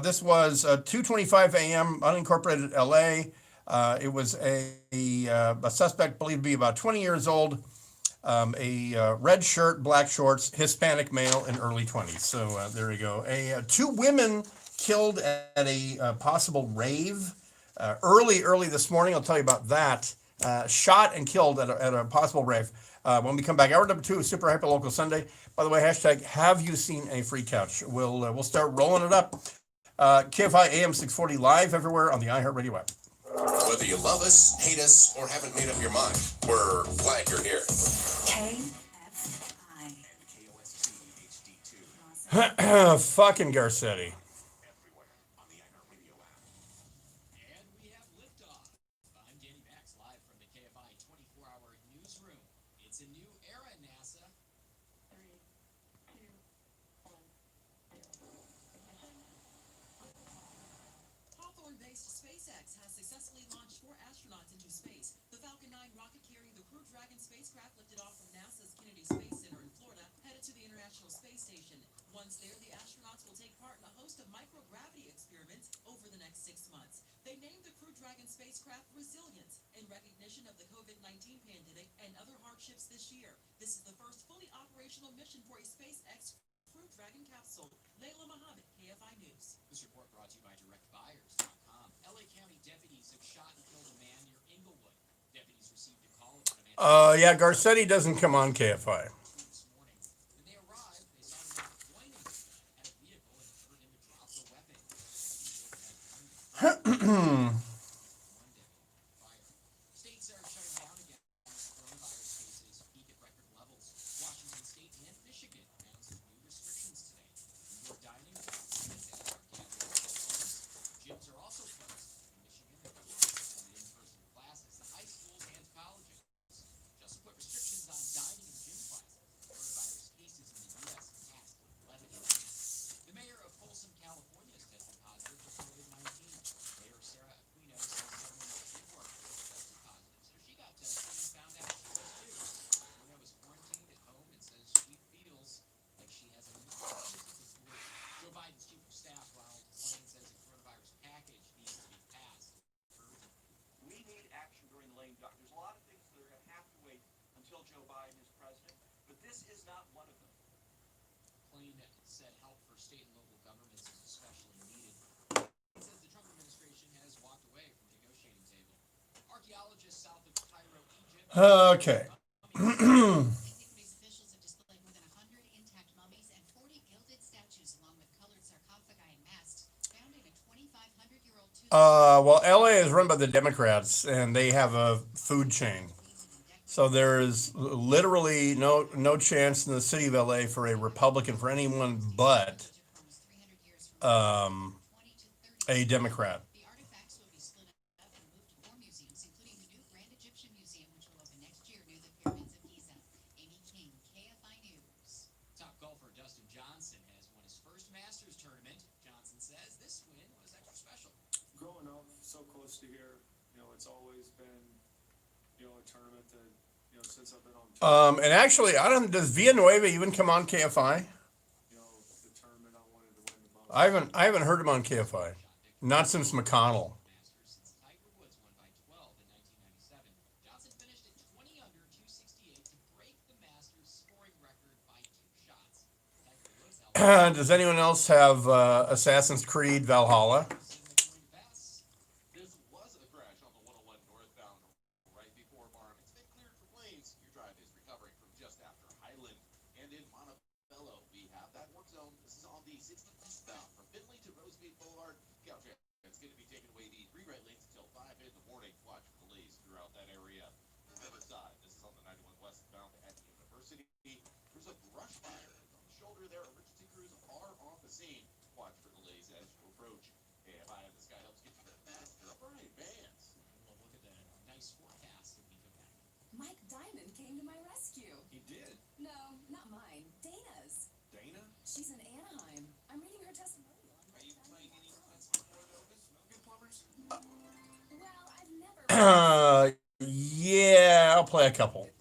This was 2:25 a.m., unincorporated LA. It was a suspect believed to be about 20 years old, a red shirt, black shorts, Hispanic male in early 20s. So there you go. Two women killed at a possible rave early this morning. I'll tell you about that. Shot and killed at a possible rave. When we come back, hour number 2 is Super Hyper Local Sunday. By the way, hashtag have you seen a free couch? We'll start rolling it up. KFI AM 640 live everywhere on the iHeartRadio app. Whether you love us, hate us, or haven't made up your mind, we're glad you're here. Fucking Garcetti. And we have liftoff. I'm Danny Max, live from the KFI 24-hour newsroom. It's a new era, NASA. 3, 2, 1, 0. Hawthorne-based SpaceX has successfully launched 4 astronauts into space. The Falcon 9 rocket carrying the Crew Dragon spacecraft lifted off from NASA's Kennedy Space Center in Florida, headed to the International Space Station. Once there, the astronauts will take part in a host of microgravity experiments over the next 6 months. They named the Crew Dragon spacecraft Resilience in recognition of the COVID-19 pandemic and other hardships this year. This is the first fully operational mission for a SpaceX Crew Dragon capsule. Layla Muhammad, KFI News. This report brought to you by DirectBuyers.com. LA County deputies have shot and killed a man near Inglewood. Deputies received a call about a man. Yeah, Garcetti doesn't come on KFI. This morning. When they arrived, they saw the man pointing at a vehicle and ordered him to drop the weapon. States are shutting down again as coronavirus cases peak at record levels. Washington State and Michigan announced new restrictions today. Indoor dining, gyms are also closed. In Michigan, they're suspended in-person classes, the high schools and colleges. Just to put restrictions on dining and gym classes. Coronavirus cases in the U.S. passed 11 million. The mayor of Folsom, California, has tested positive for COVID-19. Mayor Sarah Aquino says someone that did work tested positive, so she got tested and found out she was too. Aquino was quarantined at home and says she feels like she has a new Joe Biden's chief of staff, Ronald Lane, says the coronavirus package needs to be passed. We need action during the lame duck. There's a lot of things that are going to have to wait until Joe Biden is president, but this is not one of them. Klain said help for state and local governments is especially needed. He says the Trump administration has walked away from the negotiating table. Archaeologists south of Cairo, Egypt. Okay. Antiquities officials have displayed more than 100 intact mummies and 40 gilded statues, along with colored sarcophagi and masks, found in a 2,500-year-old tomb. Well, LA is run by the Democrats, and they have a food chain. So there is literally no chance in the city of LA for a Republican, for anyone but a Democrat. The artifacts will be split up and moved to more museums, including the new Grand Egyptian Museum, which will open next year near the pyramids of Giza. Amy King, KFI News. Top golfer Dustin Johnson has won his first Masters tournament. Johnson says this win was extra special. Growing up so close to here, it's always been, a tournament that, since I've been on tour, And actually, does Villanueva even come on KFI? the tournament I wanted to win the most. I haven't heard him on KFI. Not since McConnell. Masters since Tiger Woods won by 12 in 1997. Johnson finished at 20 under 268 to break the Masters scoring record by 2 shots. Tiger Woods held Does anyone else have Assassin's Creed Valhalla? This was a crash on the 101 northbound right before Barham. It's been cleared for lanes. Your drive is recovering from just after Highland. And in Montebello, we have that work zone. This is on the 60 eastbound from Finley to Rosemead Boulevard. Caltrans is going to be taking away the 3 right lanes until 5 in the nice forecast when we come back. Mike Diamond came to my rescue. He did. No, not mine. Dana's. Dana? She's in Anaheim. I'm reading her testimonial on Are Mike you playing any Diamond's cuts before those? No good plumbers? Well, I've never. Yeah, I'll play a couple.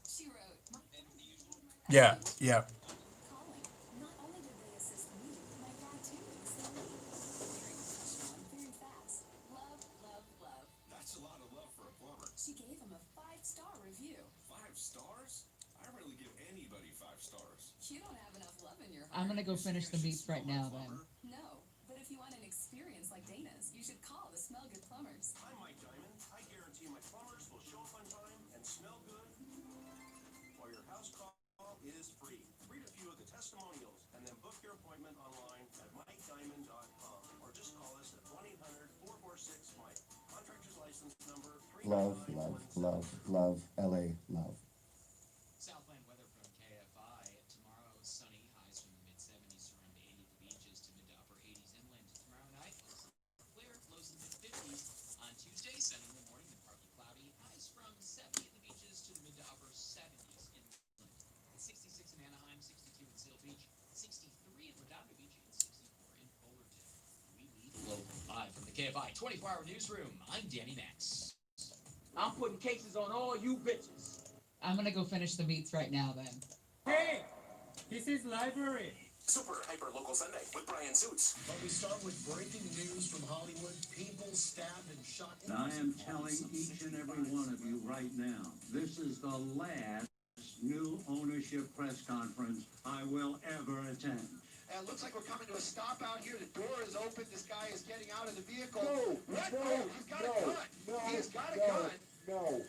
She wrote. And the usual? Yeah, yeah. Calling. Not only did they assist me, my dad too in the same week. Very professional and very fast. Love, love, love. That's a lot of love for a plumber. She gave him a 5-star review. 5 stars? I rarely give anybody 5 stars. You don't have enough love in your heart. I'm gonna go finish the meats right now then. No, but if you want an experience like Dana's, you should call the Smell Good Plumbers. I'm Mike Diamond. I guarantee my plumbers will show up on time and smell good, while your house call is free. Read a few of the testimonials and then book your appointment online at MikeDiamond.com or just call us at 1-800-446-MIKE. Contractor's license number 3. Love, love, love, love, LA, love. Southland weather from KFI. Tomorrow, sunny, highs from the mid-70s, around 80 at the beaches to mid to upper 80s inland. Tomorrow night, clear, lows in the mid-50s. On Tuesday, sunny in the morning, then partly cloudy. Highs from 70 at the beaches to the mid to upper 70s inland. 66 in Anaheim, 62 in Seal Beach, 63 in Redondo Beach, and 64 in Fullerton. We lead local. Live from the KFI 24-hour newsroom, I'm Danny Max. I'm putting cases on all you bitches. I'm gonna go finish the meats right now then. Hey, this is library. Super Hyper Local Sunday with Brian Suits. But we start with breaking news from Hollywood. People stabbed and shot. I am telling each and every one of you right now, this is the last new ownership press conference I will ever attend. And it looks like we're coming to a stop out here. The door is open. This guy is getting out of the vehicle. No, What? no, Oh, he's got a gun. no, He has got a no, gun. No.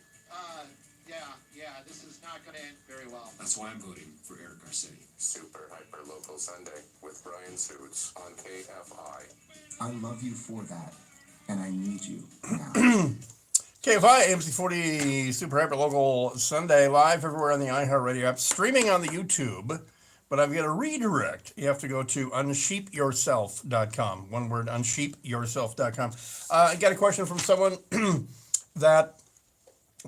Yeah, this is not going to end very well. That's why I'm voting for Eric Garcetti. Super Hyper Local Sunday with Brian Suits on KFI. I love you for that, and I need you now. KFI, AMC 40, Super Hyper Local Sunday, live everywhere on the iHeartRadio app, streaming on the YouTube. But I've got a redirect. You have to go to unsheepyourself.com. One word, unsheepyourself.com. I got a question from someone that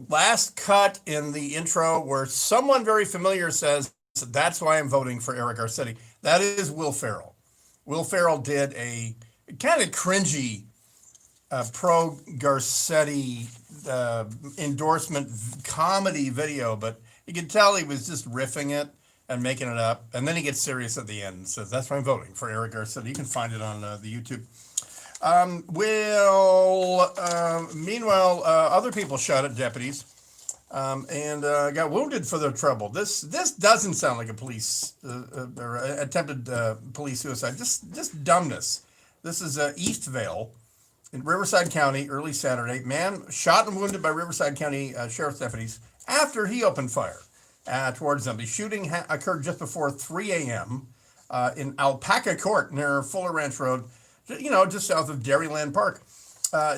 last cut in the intro where someone very familiar says, that's why I'm voting for Eric Garcetti. That is Will Ferrell. Will Ferrell did a kind of cringy pro Garcetti endorsement comedy video, but you could tell he was just riffing it and making it up. And then he gets serious at the end and says, that's why I'm voting for Eric Garcetti. You can find it on the YouTube. Meanwhile, other people shot at deputies and got wounded for their trouble. This doesn't sound like a police or attempted police suicide. Just dumbness. This is Eastvale in Riverside County, early Saturday. Man shot and wounded by Riverside County sheriff's deputies after he opened fire towards them. The shooting occurred just before 3 a.m. In Alpaca Court near Fuller Ranch Road, just south of Dairyland Park.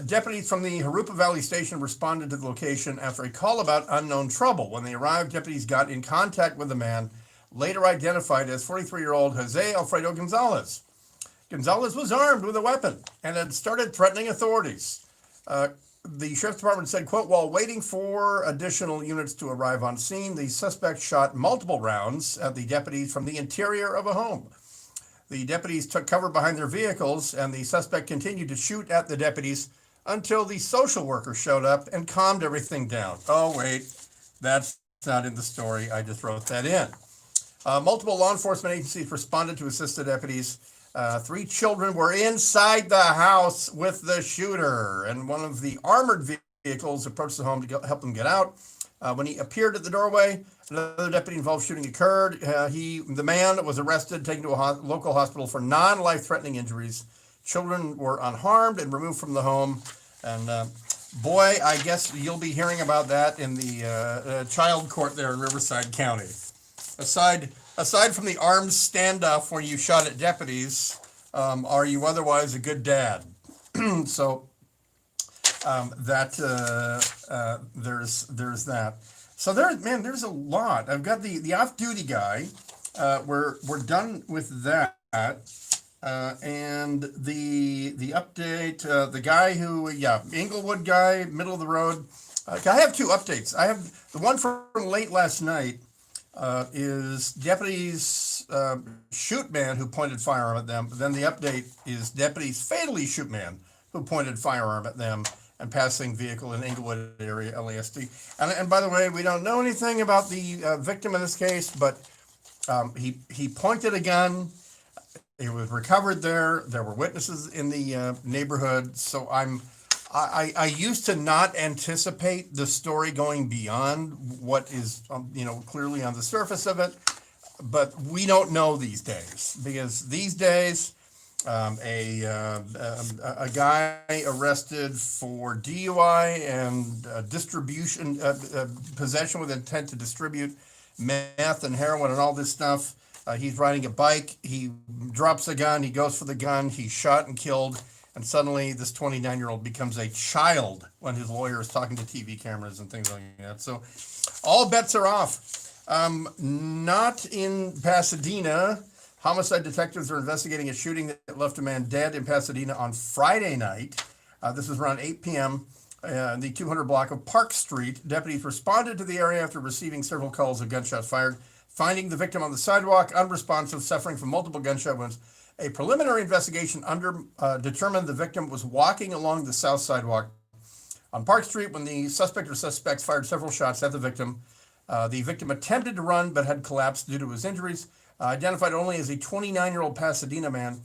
Deputies from the Harupa Valley Station responded to the location after a call about unknown trouble. When they arrived, deputies got in contact with the man, later identified as 43-year-old Jose Alfredo Gonzalez. Gonzalez was armed with a weapon and had started threatening authorities. The sheriff's department said, quote, while waiting for additional units to arrive on scene, the suspect shot multiple rounds at the deputies from the interior of a home. The deputies took cover behind their vehicles, and the suspect continued to shoot at the deputies until the social worker showed up and calmed everything down. Oh, wait, that's not in the story. I just wrote that in. Multiple law enforcement agencies responded to assist the deputies. 3 children were inside the house with the shooter, and one of the armored vehicles approached the home to help them get out. When he appeared at the doorway, another deputy-involved shooting occurred. The man was arrested, taken to a local hospital for non-life-threatening injuries. Children were unharmed and removed from the home. And boy, I guess you'll be hearing about that in the child court there in Riverside County. Aside from the armed standoff where you shot at deputies, are you otherwise a good dad? So there's that. So there's a lot. I've got the off-duty guy. We're done with that. And the update, the guy who, Inglewood guy, middle of the road, I have two updates. I have the one from late last night is deputies shoot man who pointed firearm at them. Then the update is deputies fatally shoot man who pointed firearm at them and passing vehicle in Inglewood area, LASD. And by the way, we don't know anything about the victim in this case, but he pointed a gun. It was recovered there. There were witnesses in the neighborhood. So I used to not anticipate the story going beyond what is, clearly on the surface of it. But we don't know these days, because these days, a guy arrested for DUI and possession with intent to distribute meth and heroin and all this stuff. He's riding a bike. He drops a gun. He goes for the gun. He's shot and killed. And suddenly this 29-year-old becomes a child when his lawyer is talking to TV cameras and things like that. So all bets are off. Not in Pasadena. Homicide detectives are investigating a shooting that left a man dead in Pasadena on Friday night. This was around 8 p.m. The 200 block of Park Street. Deputies responded to the area after receiving several calls of gunshots fired, finding the victim on the sidewalk, unresponsive, suffering from multiple gunshot wounds. A preliminary investigation determined the victim was walking along the south sidewalk on Park Street when the suspect or suspects fired several shots at the victim. The victim attempted to run but had collapsed due to his injuries. Identified only as a 29-year-old Pasadena man,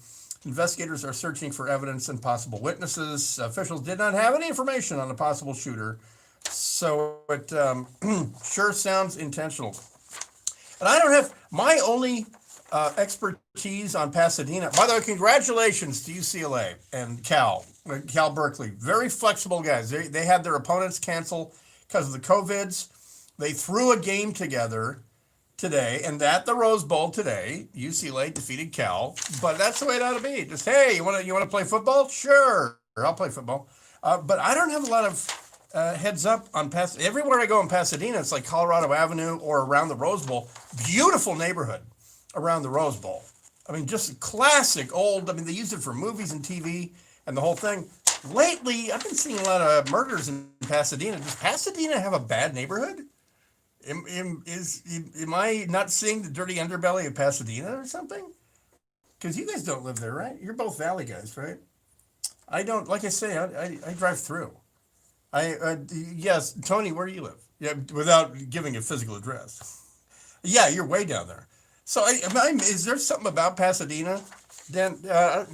investigators are searching for evidence and possible witnesses. Officials did not have any information on a possible shooter, so it sure sounds intentional. And I don't have my only expertise on Pasadena. By the way, congratulations to UCLA and Cal Berkeley. Very flexible guys. They had their opponents cancel because of the COVIDs. They threw a game together today, and at the Rose Bowl today, UCLA defeated Cal. But that's the way it ought to be. Just, hey, you want to play football? Sure, I'll play football. But I don't have a lot of heads up on Pasadena. Everywhere I go in Pasadena, it's like Colorado Avenue or around the Rose Bowl. Beautiful neighborhood around the Rose Bowl. I mean, just classic old. I mean, they used it for movies and TV and the whole thing. Lately, I've been seeing a lot of murders in Pasadena. Does Pasadena have a bad neighborhood? Am I not seeing the dirty underbelly of Pasadena or something? Because you guys don't live there, right? You're both Valley guys, right? I don't. Like I say, I drive through. Yes, Tony, where do you live? Yeah, without giving a physical address. Yeah, you're way down there. So, is there something about Pasadena? Dan,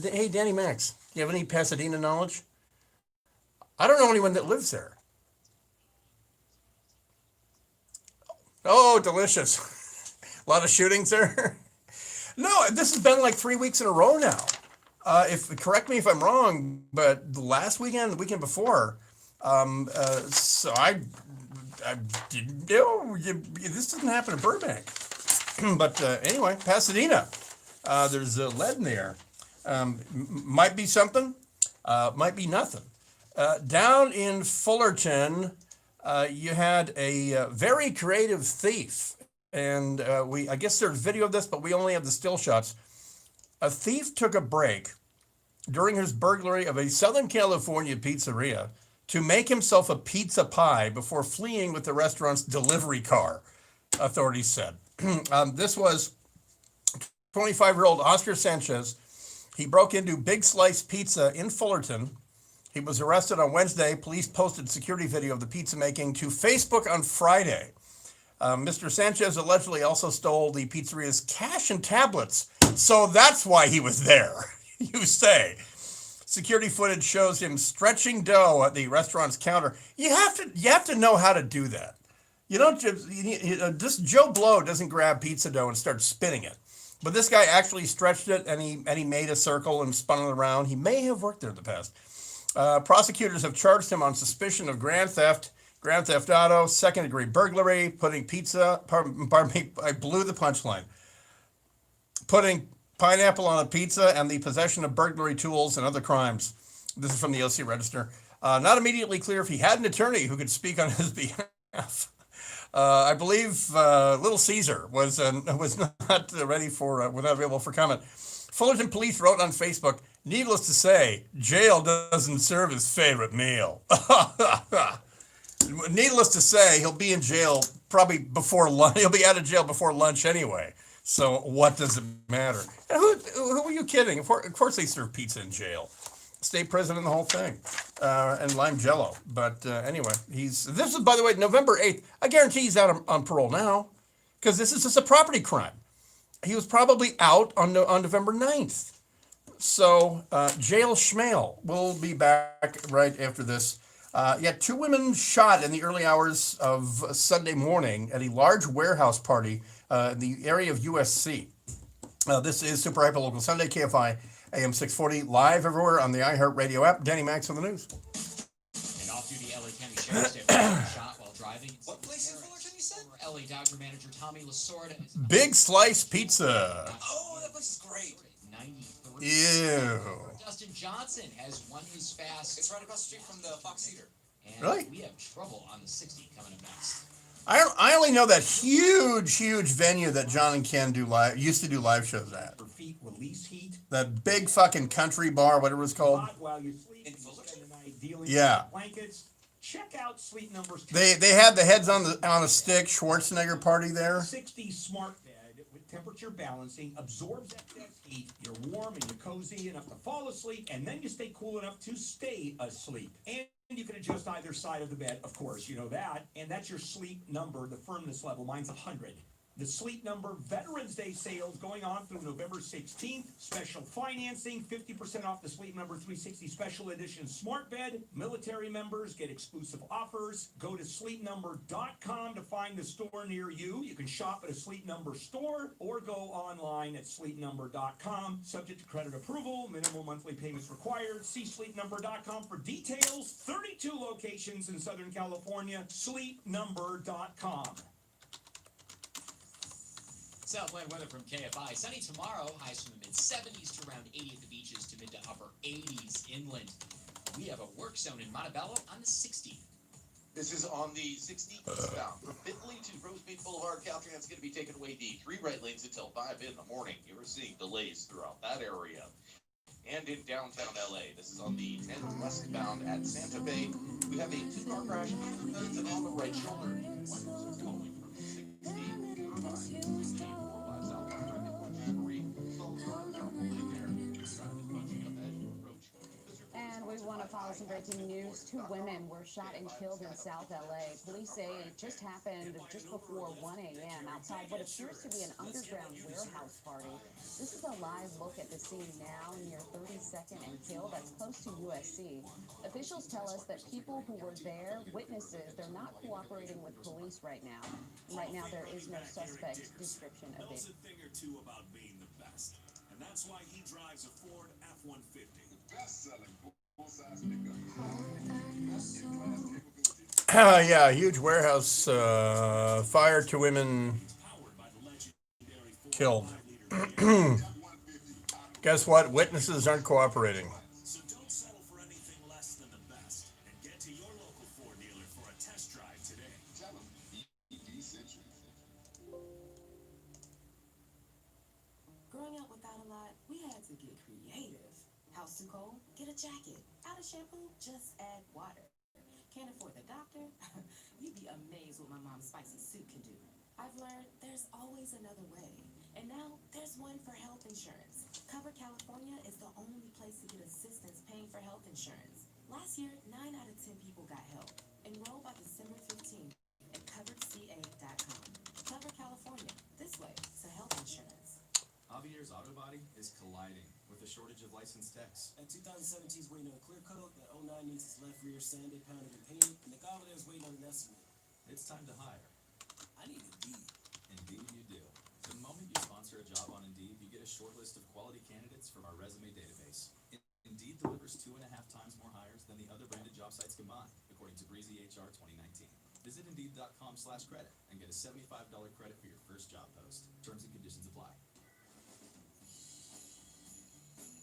hey, Danny Max, do you have any Pasadena knowledge? I don't know anyone that lives there. Oh, delicious. A lot of shootings there. No, this has been like 3 weeks in a row now. Correct me if I'm wrong, but the last weekend, the weekend before, so I didn't know. This doesn't happen in Burbank. But anyway, Pasadena, there's lead in the air. Might be something, might be nothing. Down in Fullerton, you had a very creative thief, and I guess there's video of this, but we only have the still shots. A thief took a break during his burglary of a Southern California pizzeria to make himself a pizza pie before fleeing with the restaurant's delivery car, authorities said. This was 25-year-old Oscar Sanchez. He broke into Big Slice Pizza in Fullerton. He was arrested on Wednesday. Police posted security video of the pizza making to Facebook on Friday. Mr. Sanchez allegedly also stole the pizzeria's cash and tablets. So that's why he was there, you say. Security footage shows him stretching dough at the restaurant's counter. You have to know how to do that. You don't just Joe Blow doesn't grab pizza dough and start spinning it. But this guy actually stretched it and he made a circle and spun it around. He may have worked there in the past. Prosecutors have charged him on suspicion of grand theft auto, second-degree burglary, putting pardon me, I blew the punchline. Putting pineapple on a pizza and the possession of burglary tools and other crimes. This is from the OC Register. Not immediately clear if he had an attorney who could speak on his behalf. I believe Little Caesar was not ready for, was not available for comment. Fullerton police wrote on Facebook, "Needless to say, jail doesn't serve his favorite meal." needless to say, he'll be in jail probably before lunch. He'll be out of jail before lunch anyway. So what does it matter? And who are you kidding? Of course they serve pizza in jail. State president, the whole thing, and lime jello. But anyway, this is, by the way, November 8th. I guarantee he's out on parole now because this is just a property crime. He was probably out on November 9th. So jail schmail. We'll be back right after this. Yeah, 2 women shot in the early hours of Sunday morning at a large warehouse party in the area of USC. This is Super Hyper Local Sunday, KFI AM 640, live everywhere on the iHeartRadio app. Danny Max on the news. An off-duty LA County Sheriff's Deputy shot while driving. What place in Fullerton, you said? LA Dodger manager Tommy Lasorda. Big Slice Pizza. Oh, that place is great. 93. Ew. Dustin Johnson has won his fast. It's right across the street from the Fox Theater. And Really? we have trouble on the 60 coming up next. I only know that huge venue that John and Ken used to do live shows at. Release heat. That big fucking country bar, whatever it's called. While you sleep, spend the night dealing Yeah. with blankets. Check out Sleep Number's They had the heads on a stick Schwarzenegger party there. 60 smart bed with temperature balancing, absorbs excess heat. You're warm and you're cozy enough to fall asleep, and then you stay cool enough to stay asleep. And you can adjust either side of the bed, of course, you know that. And that's your Sleep Number, the firmness level. Mine's 100. The Sleep Number Veterans Day sales going on through November 16th. Special financing, 50% off the Sleep Number 360 Special Edition Smart Bed. Military members get exclusive offers. Go to sleepnumber.com to find the store near you. You can shop at a Sleep Number store or go online at sleepnumber.com. Subject to credit approval, minimal monthly payments required. See sleepnumber.com for details. 32 locations in Southern California. Sleepnumber.com. Southland weather from KFI. Sunny tomorrow, highs from the mid-70s to around 80 at the beaches to mid to upper 80s inland. We have a work zone in Montebello on the 60. This is on the 60 eastbound from Bentley to Rose Beach Boulevard. Caltrans going to be taking away the 3 right lanes until 5 in the morning. You're seeing delays throughout that area. And in downtown LA, this is on the 10 westbound at Santa Fe. We have a 2-car crash and on the right shoulder. One person's calling from 60. And we want to follow some breaking news. 2 women were shot and killed in South LA. Police say it just happened just before 1 a.m. outside what appears to be an underground warehouse party. This is a live look at the scene now near 32nd and Kill. That's close to USC. Officials tell us that people who were there, witnesses, they're not cooperating with police right now. Right now, there is no suspect description of it. Knows a thing or two about being the best, and that's why he drives a Ford F-150. Best-selling full-size pickup. Yeah, huge warehouse fire, 2 women killed. Guess what? Witnesses aren't cooperating. So don't settle for anything less than the best, and get to your local Ford dealer for a test drive today. Tell them EV Century. Growing up without a lot, we had to get creative. House too cold? Get a jacket. Out of shampoo? Just add water. Can't afford the doctor? You'd be amazed what my mom's spicy soup can do. I've learned there's always another way. And now there's one for health insurance. Cover California is the only place to get assistance paying for health insurance. Last year, 9 out of 10 people got help. Enroll by December 15th at coveredca.com. Cover California, this way to health insurance. Javier's Auto Body is colliding with a shortage of licensed techs. That 2017 is waiting on a clear coat, that 09 needs its left rear sanded, pounded, and painted, and the guy over there is waiting on an estimate. It's time to hire. I need Indeed. Indeed you do. The moment you sponsor a job on Indeed, you get a short list of quality candidates from our resume database. Indeed delivers 2.5 times more hires than the other branded job sites combined, according to Breezy HR 2019. Visit Indeed.com/credit and get a $75 credit for your first job post. Terms and conditions apply.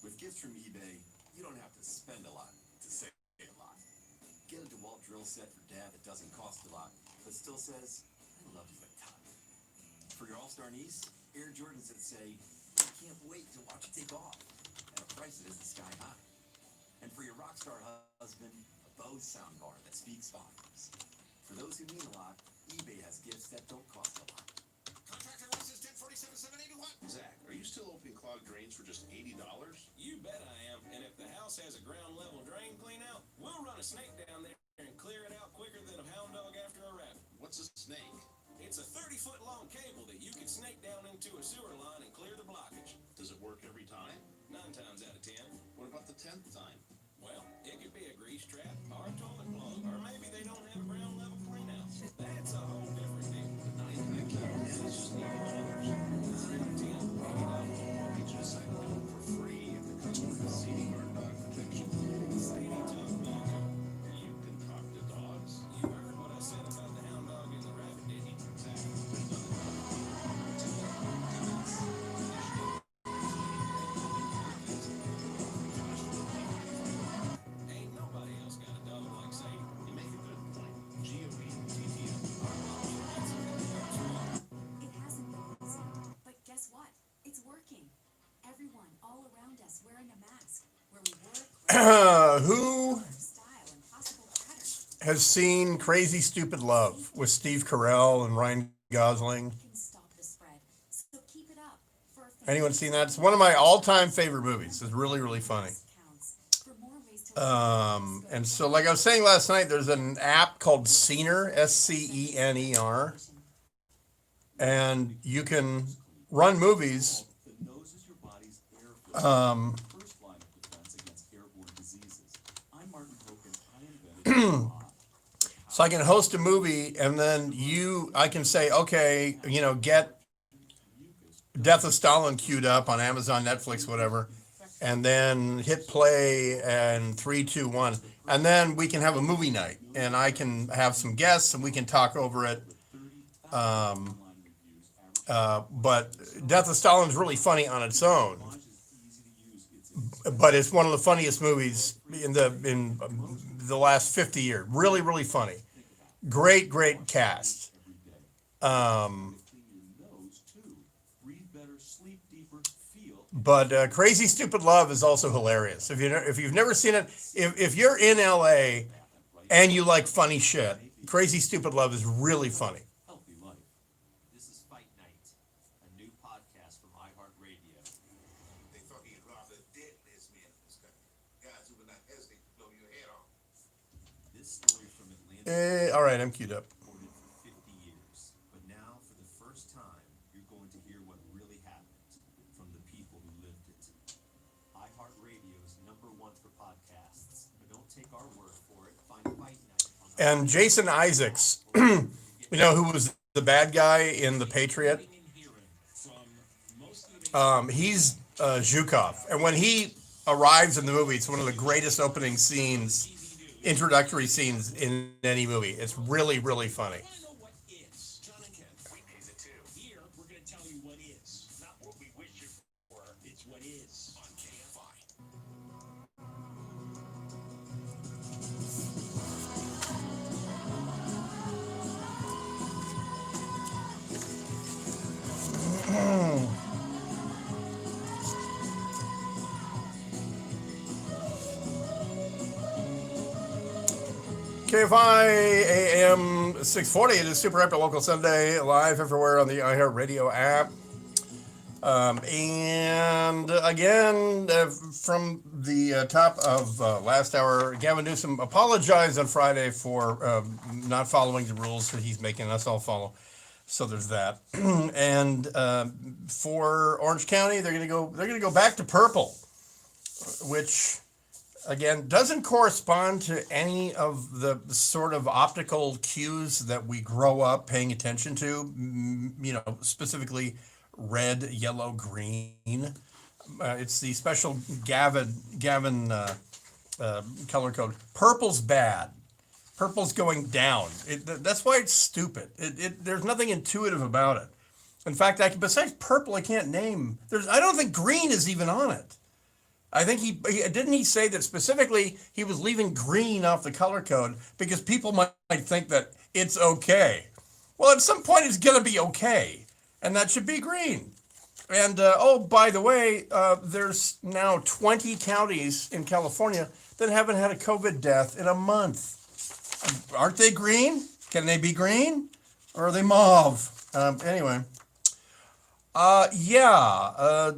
With gifts from eBay, you don't have to spend a lot to save a lot. Get a DeWalt drill set for Dad that doesn't cost a lot, but still says, I love you a ton. For your all-star niece, Air Jordans that say, I can't wait to watch you take off, at a price that isn't sky high. And for your rock star husband, a Bose soundbar that speaks volumes. For those who need a lot, eBay has gifts that don't cost a lot. Contractor license 1047-781. Zach, are you still opening clogged drains for just $80? You bet I am. And if the house has a ground level drain clean out, we'll run a snake down there and clear it out quicker than a hound dog after a rabbit. What's a snake? It's a 30-foot long cable that you can snake down into a sewer line and clear the blockage. Does it work every time? 9 times out of 10. What about the 10th time? Well, it could be a grease trap or a toilet plug, or maybe they don't have a ground level clean out. That's a whole different deal. 9 times it's just $80. 9 out of 10, $80. Why don't you decide to do it for free if the customer has CD or dog protection? Sadie talk dog. You can talk to dogs. You heard what I said about the hound dog and the rabbit, didn't you? Ain't nobody else got a dog like Sadie. You make a good point. GOE-TTO. It hasn't been easy, but guess what? It's working. Everyone all around us wearing a mask. Where we work, Who style, and possible patterns has seen Crazy Stupid Love with Steve Carell and Ryan Gosling? can stop the spread. So keep it up. For a Anyone seen that? It's one of my all-time favorite movies. It's really, really funny. counts. For more ways to And so, like I was saying last night, there's an app called Scener, SCENER, and you can run movies. The nose is your body's air filter, first line of defense against airborne diseases. I'm Martin Hoke, and I invented So I can host a movie, and then I can say, okay, get Death of Stalin queued up on Amazon, Netflix, whatever, and then hit play and 3, 2, 1, and then we can have a movie night, and I can have some guests, and we can talk over it. But Death of Stalin is really funny on its own, but it's one of the funniest movies in the last 50 years. Really, really funny. Great cast. But Crazy Stupid Love is also hilarious. If you've never seen it, if you're in LA and you like funny shit, Crazy Stupid Love is really funny. Healthy Life. This is Fight Night, a new podcast from iHeartRadio. They thought he'd robbed a deadliest man in this country. Guys who would not hesitate to blow your head off. This story from Atlanta. All right, I'm queued up. Reported for 50 years, but now for the first time, you're going to hear what really happened from the people who lived it. iHeartRadio is #1 for podcasts, but don't take our word for it. Find Fight Night on And Jason Isaacs, who was the bad guy in The Patriot? He's Zhukov. And when he arrives in the movie, it's one of the greatest opening scenes, introductory scenes in any movie. It's really, really funny. John and Ken, we pays it too. Here, we're going to tell you what is. Not what we wish it were. It's what is. On KFI. KFI AM 640. It is Super Hyper Local Sunday, live everywhere on the iHeartRadio app. And again, from the top of last hour, Gavin Newsom apologized on Friday for not following the rules that he's making us all follow. So there's that. And for Orange County, they're gonna go back to purple, which again doesn't correspond to any of the sort of optical cues that we grow up paying attention to. Specifically red, yellow, green. It's the special Gavin color code. Purple's bad. Purple's going down. That's why it's stupid. There's nothing intuitive about it. In fact, besides purple, I can't name. I don't think green is even on it. I think didn't he say that specifically he was leaving green off the color code because people might think that it's okay. Well, at some point it's going to be okay, and that should be green. And by the way, there's now 20 counties in California that haven't had a COVID death in a month. Aren't they green? Can they be green or are they mauve? Anyway, yeah,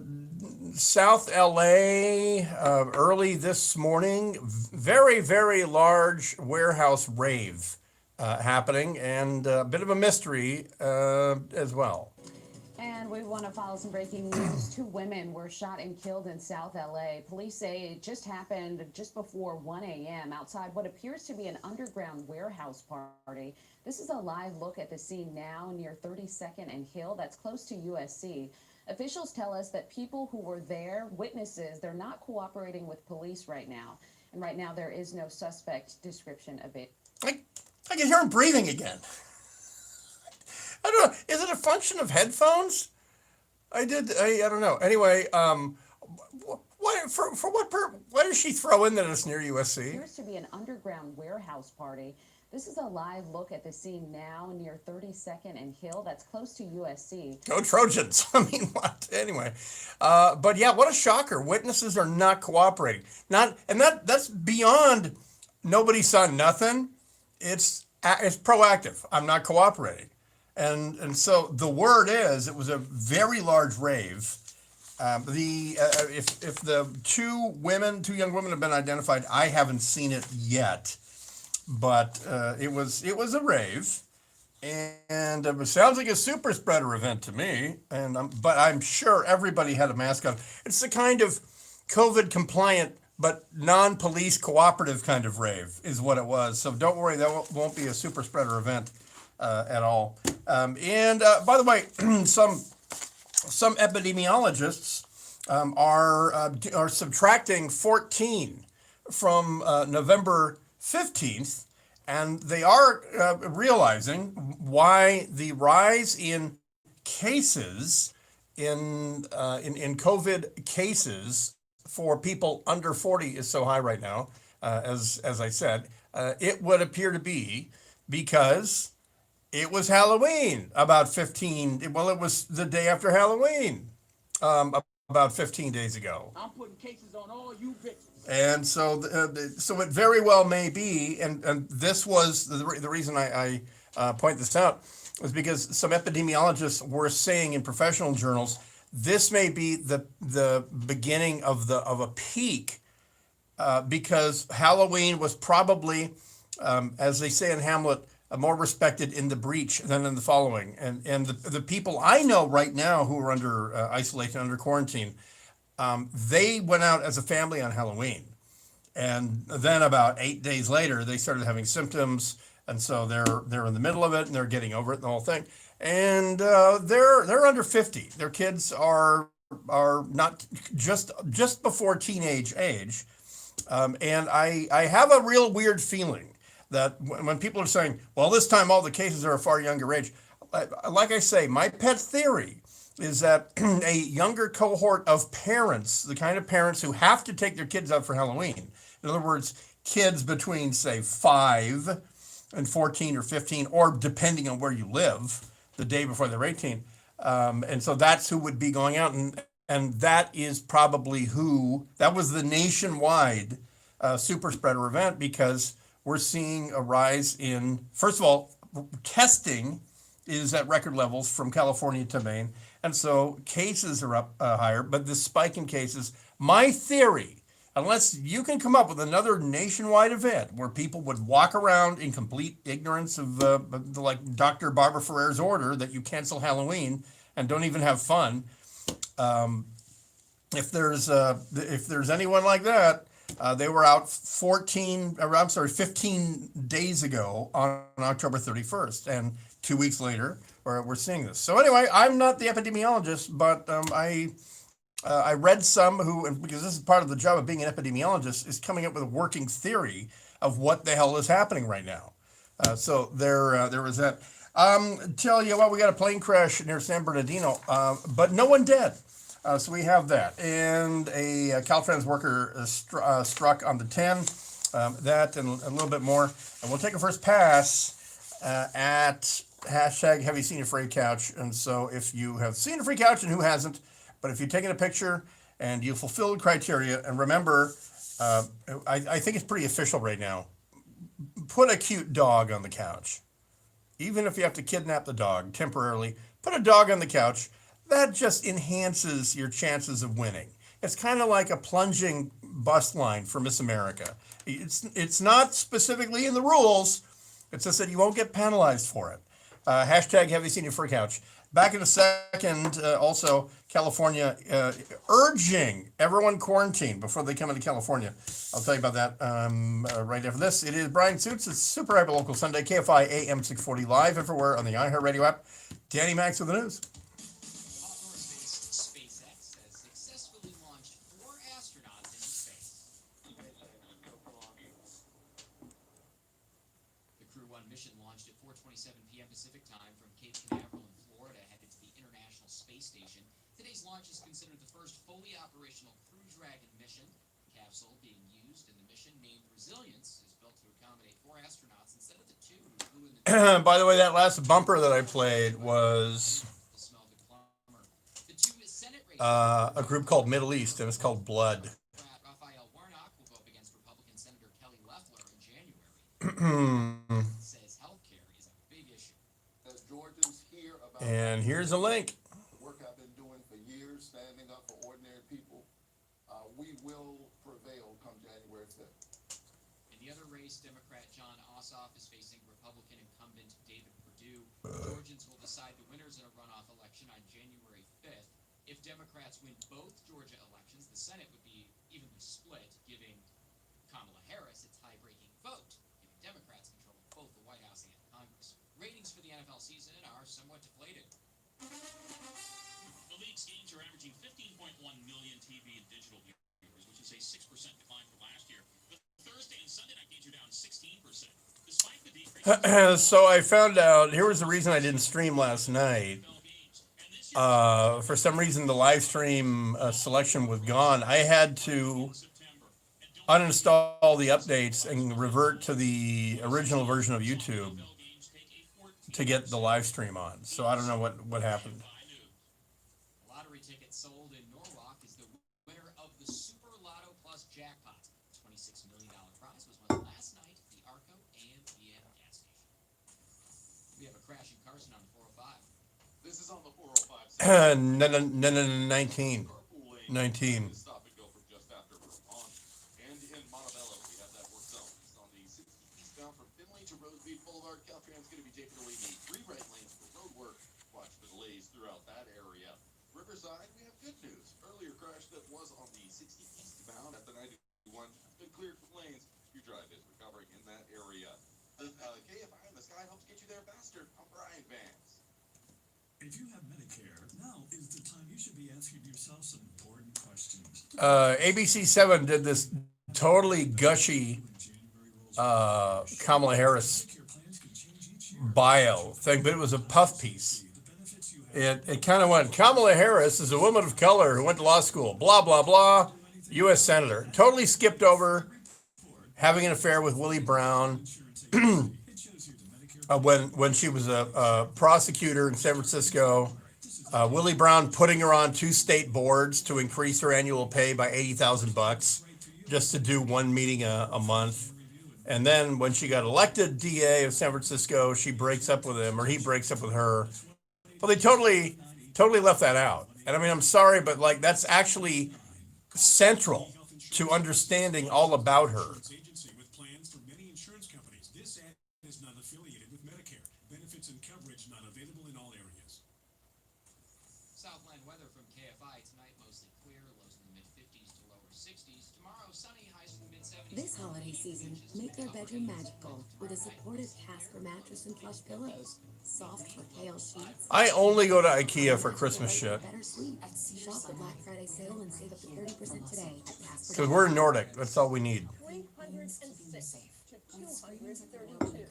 South LA, early this morning, very, very large warehouse rave happening, and a bit of a mystery as well. And we want to follow some breaking news. 2 women were shot and killed in South LA. Police say it just happened just before 1 a.m. outside what appears to be an underground warehouse party. This is a live look at the scene now near 32nd and Hill. That's close to USC. Officials tell us that people who were there, witnesses, they're not cooperating with police right now. And right now there is no suspect description of it. I can hear him breathing again. I don't know. Is it a function of headphones? I don't know. Anyway, why does she throw in that it's near USC? Appears to be an underground warehouse party. This is a live look at the scene now near 32nd and Hill. That's close to USC. Go Trojans. I mean, what? Anyway. But yeah, what a shocker. Witnesses are not cooperating. That's beyond nobody saw nothing. It's proactive. I'm not cooperating. And so the word is, it was a very large rave. If the two young women have been identified, I haven't seen it yet, but it was a rave, and it sounds like a super spreader event to me. But I'm sure everybody had a mask on. It's the kind of COVID compliant but non-police cooperative kind of rave is what it was. So don't worry, that won't be a super spreader event at all. And by the way, some epidemiologists are subtracting 14 from November 15th, and they are realizing why the rise in cases in COVID cases for people under 40 is so high right now. As I said, it would appear to be because it was Halloween about 15. Well, it was the day after Halloween, about 15 days ago. I'm putting cases on all you bitches. And so it very well may be, and this was the reason I point this out, was because some epidemiologists were saying in professional journals this may be the beginning of a peak, because Halloween was probably, as they say in Hamlet, more respected in the breach than in the following. And the people I know right now who are under isolation, under quarantine, they went out as a family on Halloween. And then about 8 days later, they started having symptoms. And so they're in the middle of it and they're getting over it and the whole thing. And they're under 50. Their kids are not just before teenage age. And I have a real weird feeling that when people are saying, well, this time all the cases are a far younger age, like I say, my pet theory is that a younger cohort of parents, the kind of parents who have to take their kids out for Halloween, in other words, kids between, say, 5 and 14 or 15, or depending on where you live, the day before they're 18. And so that's who would be going out. And that is probably that was the nationwide super spreader event, because we're seeing a rise in, first of all, testing is at record levels from California to Maine. And so cases are up higher, but the spike in cases, my theory, unless you can come up with another nationwide event where people would walk around in complete ignorance of like Dr. Barbara Ferrer's order that you cancel Halloween and don't even have fun. If there's anyone like that, they were out 15 days ago on October 31st, and 2 weeks later, we're seeing this. So anyway, I'm not the epidemiologist, but I read some because this is part of the job of being an epidemiologist, is coming up with a working theory of what the hell is happening right now. So there was that. Tell you what, we got a plane crash near San Bernardino, but no one dead. So we have that. And a Caltrans worker struck on the 10, that and a little bit more. And we'll take a first pass at hashtag Heavy Seen a Free Couch. And so if you have seen a free couch, and who hasn't, but if you've taken a picture and you fulfilled criteria, and remember, I think it's pretty official right now, put a cute dog on the couch. even if you have to kidnap the dog temporarily, put a dog on the couch. That just enhances your chances of winning. It's kind of like a plunging bust line for Miss America. It's not specifically in the rules. It's just that you won't get penalized for it. Hashtag have you seen your free couch? Back in a second, also, California urging everyone quarantine before they come into California. I'll tell you about that right after this. It is Brian Suits. It's Super Hyperlocal Sunday, KFI AM 640, live everywhere on the iHeartRadio app. Danny Max with the news. Space, SpaceX has successfully launched 4 astronauts into space. The Crew 1 mission launched at 4:27 p.m. Pacific time from Cape Canaveral in Florida, headed to the International Space Station. Today's launch is considered the first fully operational Crew Dragon mission. The capsule being used in the mission, named Resilience, is built to accommodate 4 astronauts instead of the 2 who flew in the... By the way, that last bumper that I played was a group called Middle East, and it's called Blood. Raphael Warnock will go up against Republican Senator Kelly Loeffler in January. Says healthcare is a big issue. As Georgians hear about And here's a link. the work I've been doing for years, standing up for ordinary people, we will prevail come January 5th. In the other race, Democrat John Ossoff is facing Republican incumbent David Perdue. Georgians will decide the winners in a runoff election on January 5th. If Democrats win both Georgia elections, the Senate would be evenly split, giving Kamala Harris a tie-breaking vote, giving Democrats control of both the White House and Congress. Ratings for the NFL season are somewhat deflated. The league's games are averaging 15.1 million TV and digital viewers, which is a 6% decline from last year. The Thursday and Sunday night games are down 16%. Despite the decrease... So I found out, here was the reason I didn't stream last night. For some reason, the live stream selection was gone. I had to uninstall the updates and revert to the original version of YouTube to get the live stream on. So I don't know what happened. A lottery ticket sold in Norwalk is the winner of the Super Lotto Plus jackpot. $26 million prize was won last night at the Arco AM/PM gas station. We have a crash in Carson on the 405. This is on the 405. 19. Stop and go from just after Vermont. And in Montebello, we have that work zone. It's on the 60 eastbound from Finley to Rosemead Boulevard. Caltrans going to be taking away the 3 right lanes for road work. Watch the delays throughout that area. Riverside, we have good news. Earlier crash that was on the 60 eastbound at the 91 has been cleared from lanes. Your drive is recovering in that area. The KFI in the sky helps get you there faster. I'm Brian Vance. If you have Medicare, now is the time you should be asking yourself some important questions. ABC7 did this totally gushy Kamala Harris bio thing, but it was a puff piece. It kind of went, Kamala Harris is a woman of color who went to law school, blah, blah, blah, U.S. Senator. Totally skipped over having an affair with Willie Brown. When she was a prosecutor in San Francisco, Willie Brown putting her on 2 state boards to increase her annual pay by $80,000 just to do 1 meeting a month. And then when she got elected DA of San Francisco, she breaks up with him, or he breaks up with her. Well, they totally left that out. And I mean, I'm sorry, but like that's actually central to understanding all about her. Southland weather from KFI tonight, mostly clear, lows in the mid-50s to lower 60s. Tomorrow, sunny, highs in the mid-70s. This holiday season, make their bedroom magical with a supportive Casper mattress and plush pillows. Soft percale sheets. I only go to IKEA for Christmas shit. Better sleep. Shop the Black Friday sale and save up to 30% today at Casper. Because we're Nordic. That's all we need. 306 to 232.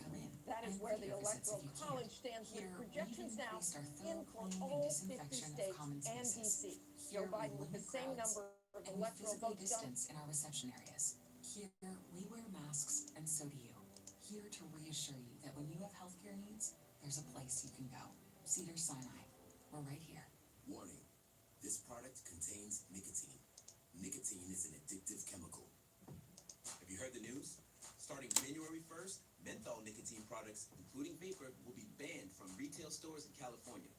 That is where the Electoral College stands with projections now in for all 50 states and D.C. Joe Biden with the same number of electoral votes done. In our reception areas. Here, we wear masks, and so do you. Here to reassure you that when you have healthcare needs, there's a place you can go. Cedars-Sinai. We're right here. Warning. This product contains nicotine. Nicotine is an addictive chemical. Have you heard the news? Starting January 1st, menthol nicotine products, including vapor, will be banned. stores in California.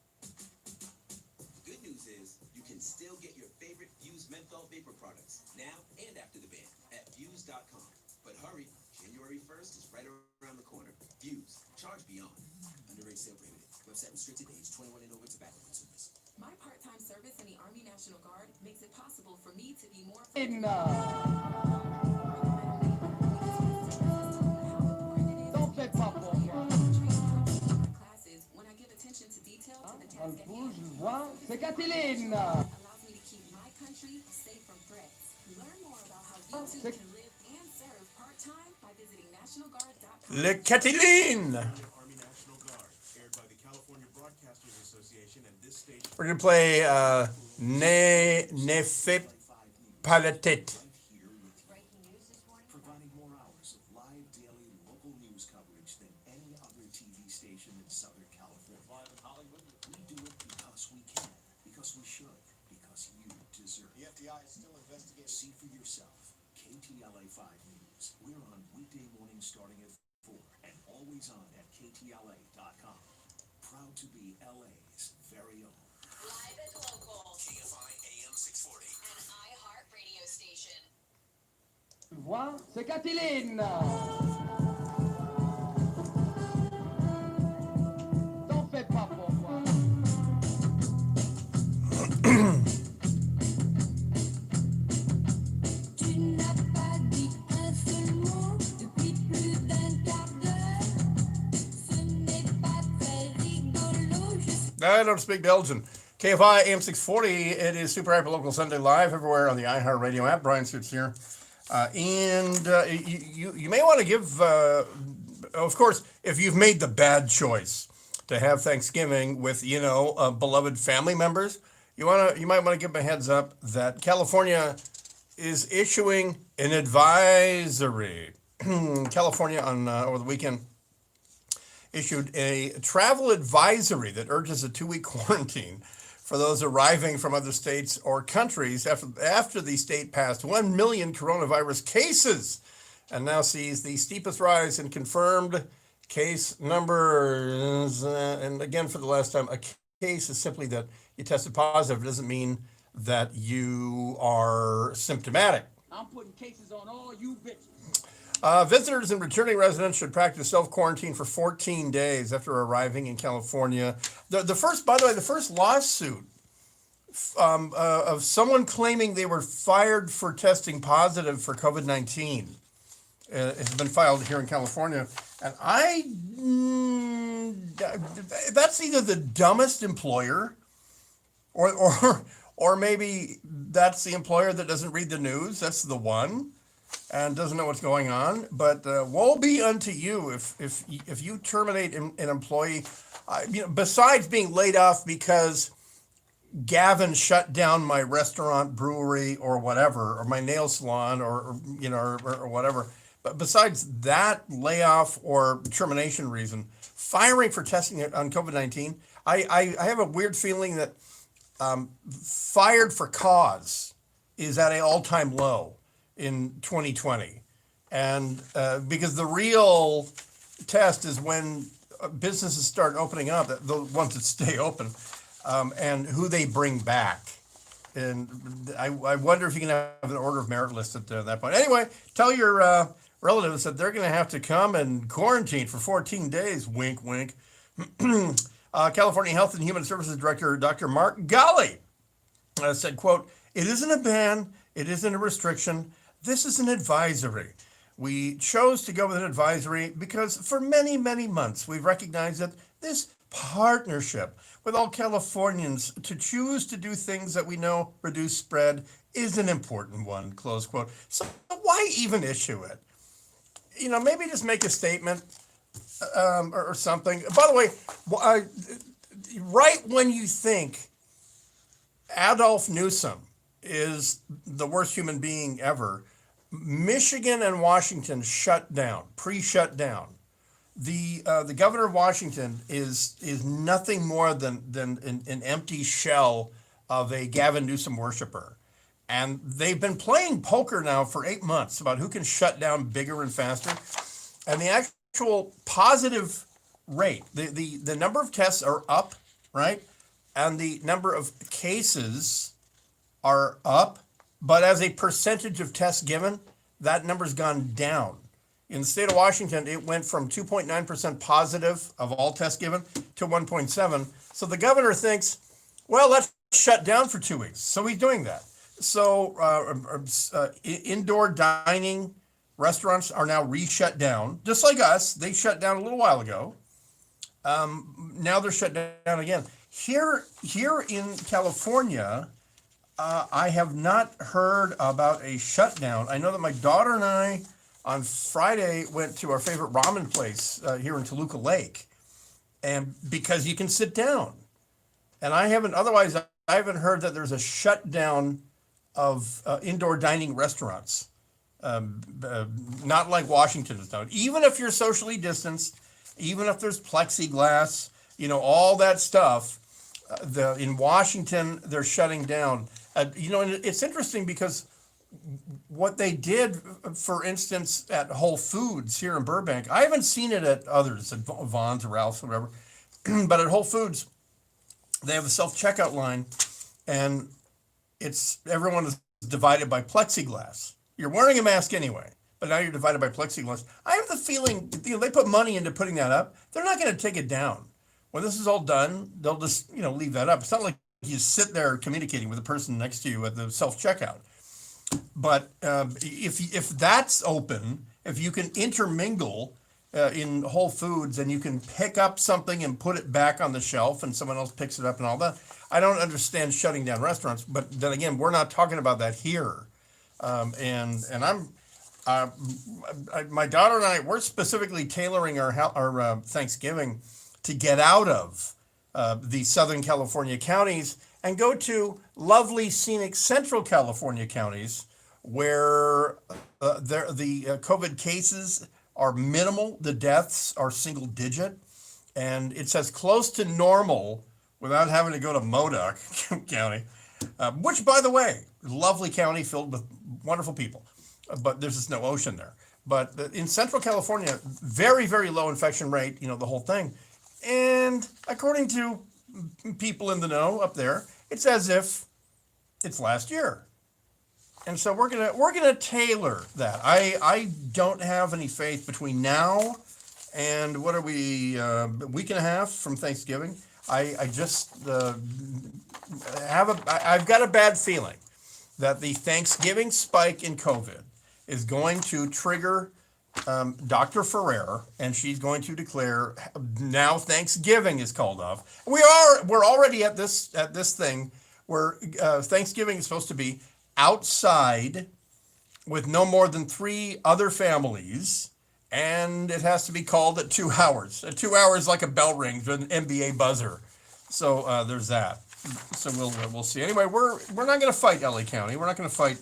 The good news is you can still get your favorite Fuse menthol vapor products now and after the ban at Fuse.com. But hurry, January 1st is right around the corner. Fuse, charge beyond. Underage sale prohibited. Website restricted, age 21 and over, tobacco consumers. My part-time service in the Army National Guard makes it possible for me to be more T'en fais pas pour moi. classes when I give attention to detail to the Dans le task at coup, hand. je vois, c'est Kathleen. Allows me to keep my country safe from threats. Learn more about how you too C'est can live and serve part-time by visiting nationalguard.com. Le Catiline. Army National Guard, aired by the California Broadcasters Association and this station. We're gonna play Ne fait pas la tête. Providing more hours of live daily local news coverage than any other TV station in Southern California. Live in Hollywood. We do it because we can, because we should, because you deserve it. The FBI is still investigating. See for yourself. KTLA 5 News. We're on weekday mornings starting at 4 and always on at KTLA.com. Proud to be LA's very own. Live and local. KFI AM 640. An iHeart radio station. Tu vois, c'est Kathleen. T'en fais pas pour moi. Tu n'as pas dit un seul mot depuis plus d'un quart d'heure. Ce n'est pas très rigolo. I don't speak Belgian. KFI AM 640. It is Super Hyper Local Sunday Live everywhere on the iHeartRadio app. Brian Suits here. You may want to give, of course, if you've made the bad choice to have Thanksgiving with, beloved family members, you might want to give them a heads up that California is issuing an advisory. California over the weekend issued a travel advisory that urges a 2-week quarantine for those arriving from other states or countries after the state passed 1 million coronavirus cases and now sees the steepest rise in confirmed case numbers. And again, for the last time, a case is simply that you tested positive. It doesn't mean that you are symptomatic. I'm putting cases on all you bitches. Visitors and returning residents should practice self-quarantine for 14 days after arriving in California. The first lawsuit of someone claiming they were fired for testing positive for COVID-19 has been filed here in California. And that's either the dumbest employer or maybe that's the employer that doesn't read the news. That's the one. And doesn't know what's going on, but woe be unto you if you terminate an employee, besides being laid off because Gavin shut down my restaurant, brewery, or whatever, or my nail salon, or whatever. But besides that layoff or termination reason, firing for testing on COVID-19, I have a weird feeling that fired for cause is at an all-time low in 2020. And because the real test is when businesses start opening up, the ones that stay open, and who they bring back. And I wonder if you can have an order of merit list at that point. Anyway, tell your relatives that they're going to have to come and quarantine for 14 days. Wink, wink. California Health and Human Services Director Dr. Mark Golly said, quote, "It isn't a ban. It isn't a restriction. This is an advisory. We chose to go with an advisory because for many, many months we've recognized that this partnership with all Californians to choose to do things that we know reduce spread is an important one," close quote. So why even issue it? Maybe just make a statement or something. By the way, right when you think Adolf Newsom is the worst human being ever, Michigan and Washington shut down, pre-shut down. The governor of Washington is nothing more than an empty shell of a Gavin Newsom worshiper. And they've been playing poker now for 8 months about who can shut down bigger and faster. And the actual positive rate. The number of tests are up, right? And the number of cases are up, but as a percentage of tests given, that number's gone down. In the state of Washington, it went from 2.9% positive of all tests given to 1.7. So the governor thinks, well, let's shut down for 2 weeks. So he's doing that. So indoor dining restaurants are now re-shut down, just like us. They shut down a little while ago. Now they're shut down again. Here in California, I have not heard about a shutdown. I know that my daughter and I on Friday went to our favorite ramen place here in Toluca Lake, and because you can sit down. And I haven't heard that there's a shutdown of indoor dining restaurants. Not like Washington has done. Even if you're socially distanced, even if there's plexiglass, all that stuff, in Washington, they're shutting down. And it's interesting because what they did, for instance, at Whole Foods here in Burbank, I haven't seen it at others, at Vons or Ralph's or whatever, but at Whole Foods, they have a self-checkout line, and everyone is divided by plexiglass. You're wearing a mask anyway, but now you're divided by plexiglass. I have the feeling, they put money into putting that up. They're not going to take it down. When this is all done, they'll just, leave that up. It's not like you sit there communicating with the person next to you at the self-checkout. But if that's open, if you can intermingle in Whole Foods and you can pick up something and put it back on the shelf and someone else picks it up and all that, I don't understand shutting down restaurants. But then again, we're not talking about that here. And my daughter and I, we're specifically tailoring our Thanksgiving to get out of the Southern California counties and go to lovely, scenic Central California counties where the COVID cases are minimal, the deaths are single digit, and it's as close to normal without having to go to Modoc County, which, by the way, lovely county filled with wonderful people, but there's just no ocean there. But in Central California, very, very low infection rate, the whole thing. And according to people in the know up there, it's as if it's last year. And so we're gonna tailor that. I don't have any faith between now and what are we, a week and a half from Thanksgiving. I just I've got a bad feeling that the Thanksgiving spike in COVID is going to trigger Dr. Ferrer, and she's going to declare now Thanksgiving is called off. We're already at this thing where Thanksgiving is supposed to be outside with no more than 3 other families, and it has to be called at 2 hours. At 2 hours, like a bell rings, an NBA buzzer. So there's that. So we'll see. Anyway, we're not going to fight LA County. We're not going to fight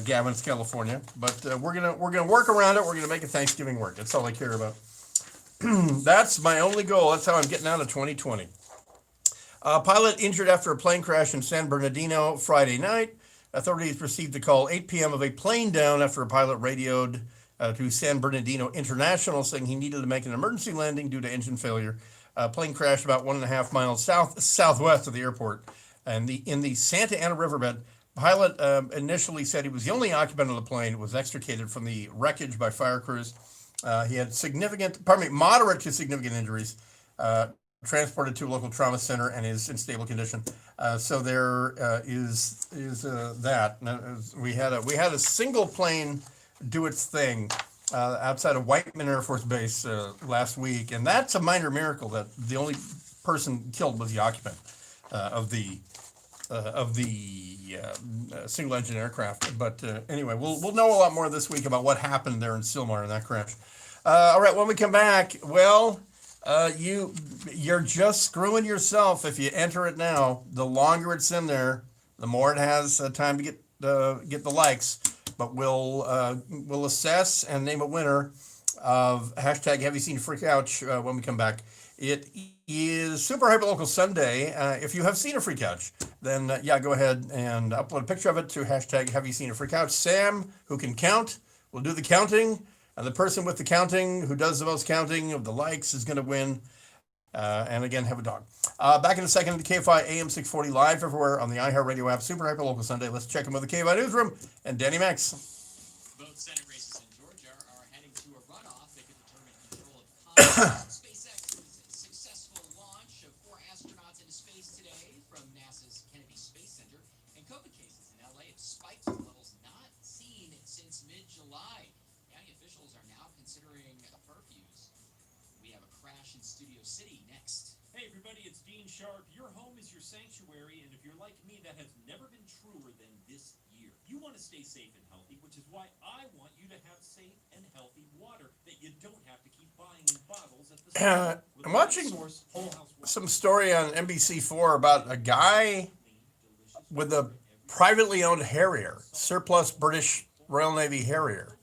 Gavin's California, but we're gonna work around it. We're gonna make a Thanksgiving work. That's all I care about. That's my only goal. That's how I'm getting out of 2020. Pilot injured after a plane crash in San Bernardino Friday night. Authorities received a call 8 p.m. of a plane down after a pilot radioed to San Bernardino International saying he needed to make an emergency landing due to engine failure. Plane crashed about 1.5 miles southwest of the airport, and in the Santa Ana riverbed. Pilot initially said he was the only occupant of the plane, was extricated from the wreckage by fire crews. He had moderate to significant injuries, transported to a local trauma center and is in stable condition. So there is that. We had a single plane do its thing outside of Whiteman Air Force Base last week, and that's a minor miracle that the only person killed was the occupant of the single engine aircraft. But anyway, we'll know a lot more this week about what happened there in Sylmar in that crash. All right, when we come back, well, you're just screwing yourself if you enter it now. The longer it's in there, the more it has time to get the likes. But we'll assess and name a winner of hashtag Have You Seen a Free Couch when we come back. It is Super Hyperlocal Sunday. If you have seen a free couch, then go ahead and upload a picture of it to hashtag Have You Seen a Free Couch. Sam, who can count, will do the counting. And the person with the counting, who does the most counting of the likes, is going to win. And again, have a dog. Back in a second, the KFI AM 640 live everywhere on the iHeartRadio app. Super Hyper Local Sunday. Let's check in with the KFI Newsroom and Danny Max. Both Senate races in Georgia are heading to a runoff that could determine control of Congress. SpaceX's successful launch of 4 astronauts into space today from NASA's Kennedy Space Center, and COVID cases in LA have spiked to levels not seen since mid-July. County officials are now considering curfews. We have a crash in Studio City next. Hey everybody, it's Dean Sharp. Your home is your sanctuary, and if you're like me, that has never been truer than this year. You want to stay safe and healthy, which is why I want you to have safe and healthy water that you don't have to keep buying in bottles at the store. I'm watching some story on NBC4 about a guy with a privately owned Harrier, surplus British Royal Navy Harrier,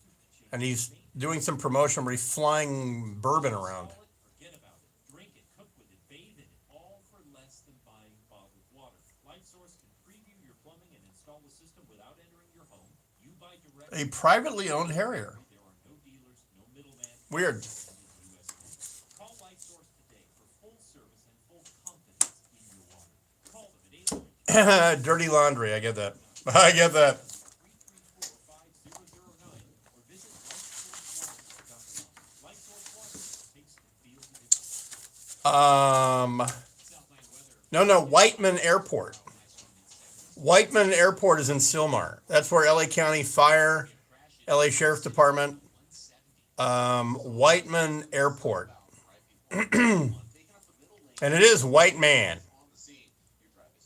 and he's doing some promotion where he's flying bourbon around. Forget about it. Drink it, cook with it, bathe in it, all for less than buying bottled water. LightSource can preview your plumbing and install the system without entering your home. You buy direct. A privately owned Harrier. There are no dealers, no middleman. Weird. Call LightSource today for full service and full confidence in your water. Call them at 800. Dirty laundry. I get that. I get that. No, Whiteman Airport. Whiteman Airport is in Sylmar. That's where LA County Fire, LA Sheriff's Department, Whiteman Airport. And it is white man.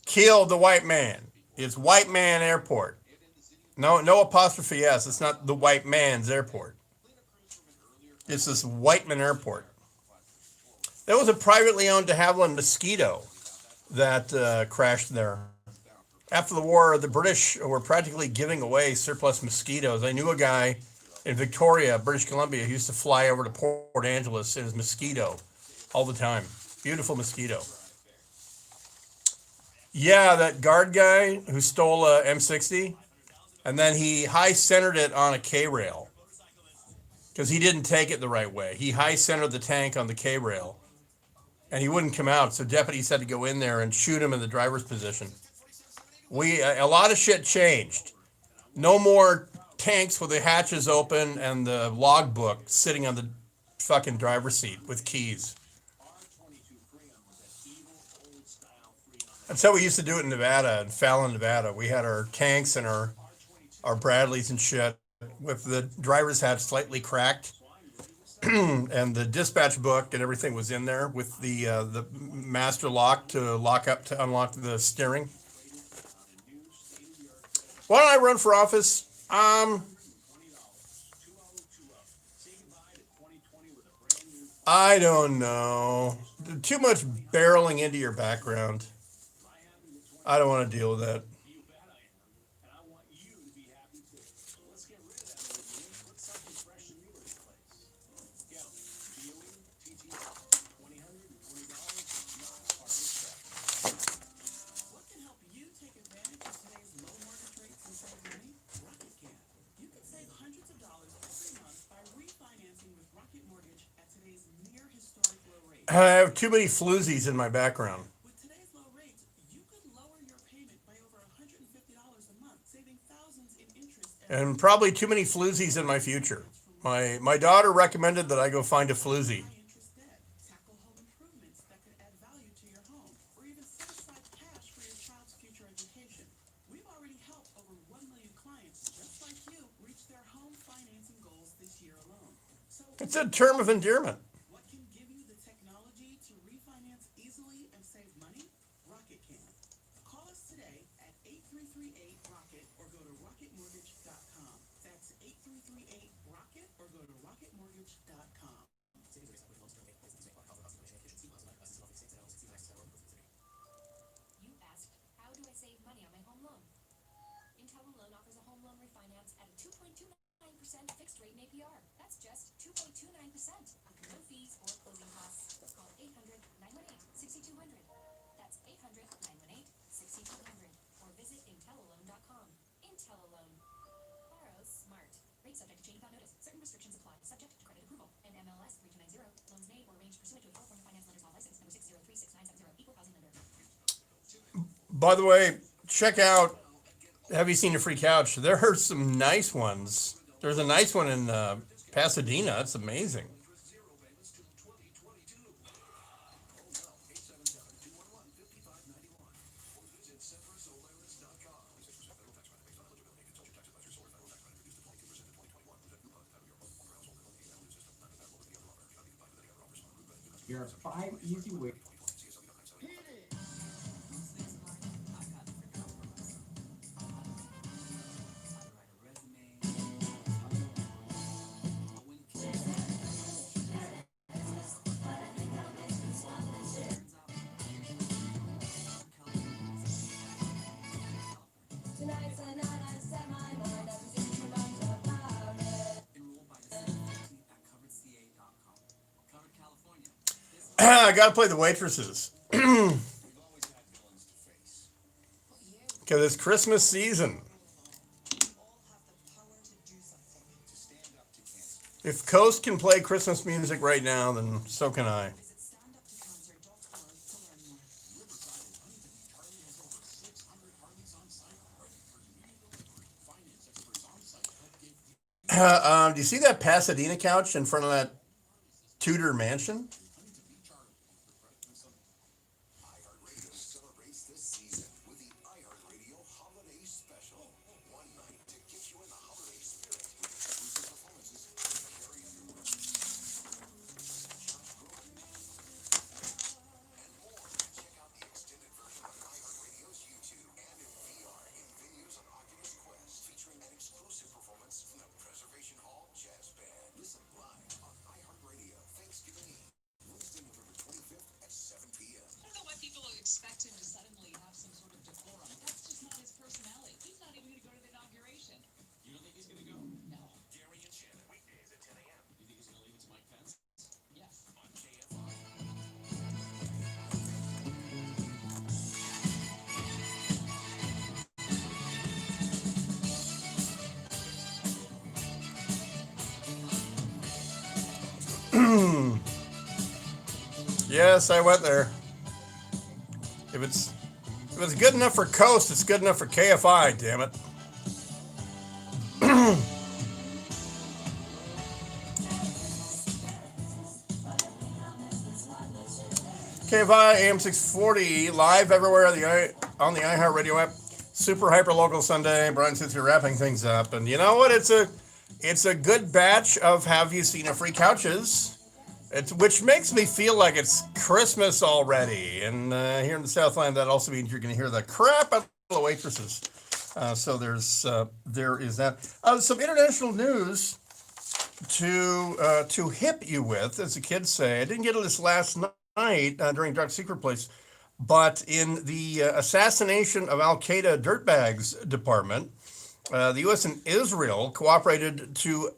Killed the white man. It's White Man Airport. No apostrophe S. It's not the white man's airport. It's this Whiteman Airport. There was a privately owned de Havilland Mosquito that crashed there. After the war, the British were practically giving away surplus mosquitoes. I knew a guy in Victoria, British Columbia, who used to fly over to Port Angeles in his Mosquito all the time. Beautiful Mosquito. Yeah, that guard guy who stole a M60, and then he high-centered it on a K-rail because he didn't take it the right way. He high-centered the tank on the K-rail, and he wouldn't come out, so deputies had to go in there and shoot him in the driver's position. A lot of shit changed. No more tanks with the hatches open and the logbook sitting on the fucking driver's seat with keys. That's how we used to do it in Nevada, in Fallon, Nevada. We had our tanks and our Bradleys and shit with the driver's hat slightly cracked. And the dispatch book and everything was in there with the master lock to unlock the steering. Why don't I run for office? I don't know. Too much barreling into your background. I don't want to deal with that. I have too many floozies in my background. With today's low rates, you could lower your payment by over $150 a month, saving thousands in interest. And probably too many floozies in my future. My daughter recommended that I go find a floozy. Tackle home improvements that could add value to your home, or even set aside cash for your child's future education. We've already helped over 1 million clients just like you reach their home financing goals this year alone. So It's a term of endearment. what can give you the technology to refinance easily and save money? Rocket can. Call us today at 8338-ROCKET or go to rocketmortgage.com. That's 8338-ROCKET or go to rocketmortgage.com. You asked, how do I save money on my home loan? IntelliLoan offers a home loan refinance at a 2.29% fixed rate in APR. That's just 2.29%. No fees or closing costs. Call 800-918-6200. That's 800-918-6200. Or visit IntelliLoan.com. IntelliLoan. Borrow smart. Rate subject to change without notice. Certain restrictions apply. subject to credit approval. NMLS 3290, loans made or arranged pursuant to a California finance lender's law license number 6036970, equal housing lender. By the way, check out Have You Seen a Free Couch? There are some nice ones. There's a nice one in Pasadena. It's amazing. There are 5 easy ways. I gotta play the waitresses. Because it's Christmas season. If Coast can play Christmas music right now, then so can I. Do you see that Pasadena couch in front of that Tudor mansion? Expect him to suddenly have some sort of decorum. That's just not his personality. He's not even going to go to the inauguration. You don't think he's gonna go? No. Gary and Shannon, weekdays at 10 a.m. You think he's gonna leave it to Mike Pence? Yes. On KFI. Yes, I went there. If it's good enough for Coast, it's good enough for KFI, damn it. KFI AM 640, live everywhere on the iHeartRadio app. Super hyper local Sunday. Brian sits here wrapping things up, and you know what? It's a good batch of Have You Seen a Free Couches. Which makes me feel like it's Christmas already. And here in the Southland, that also means you're going to hear the crap out of the waitresses. So there is that. Some international news to hip you with, as the kids say. I didn't get this last night during Dark Secret Place, but in the assassination of Al-Qaeda dirtbags department, the U.S. and Israel cooperated to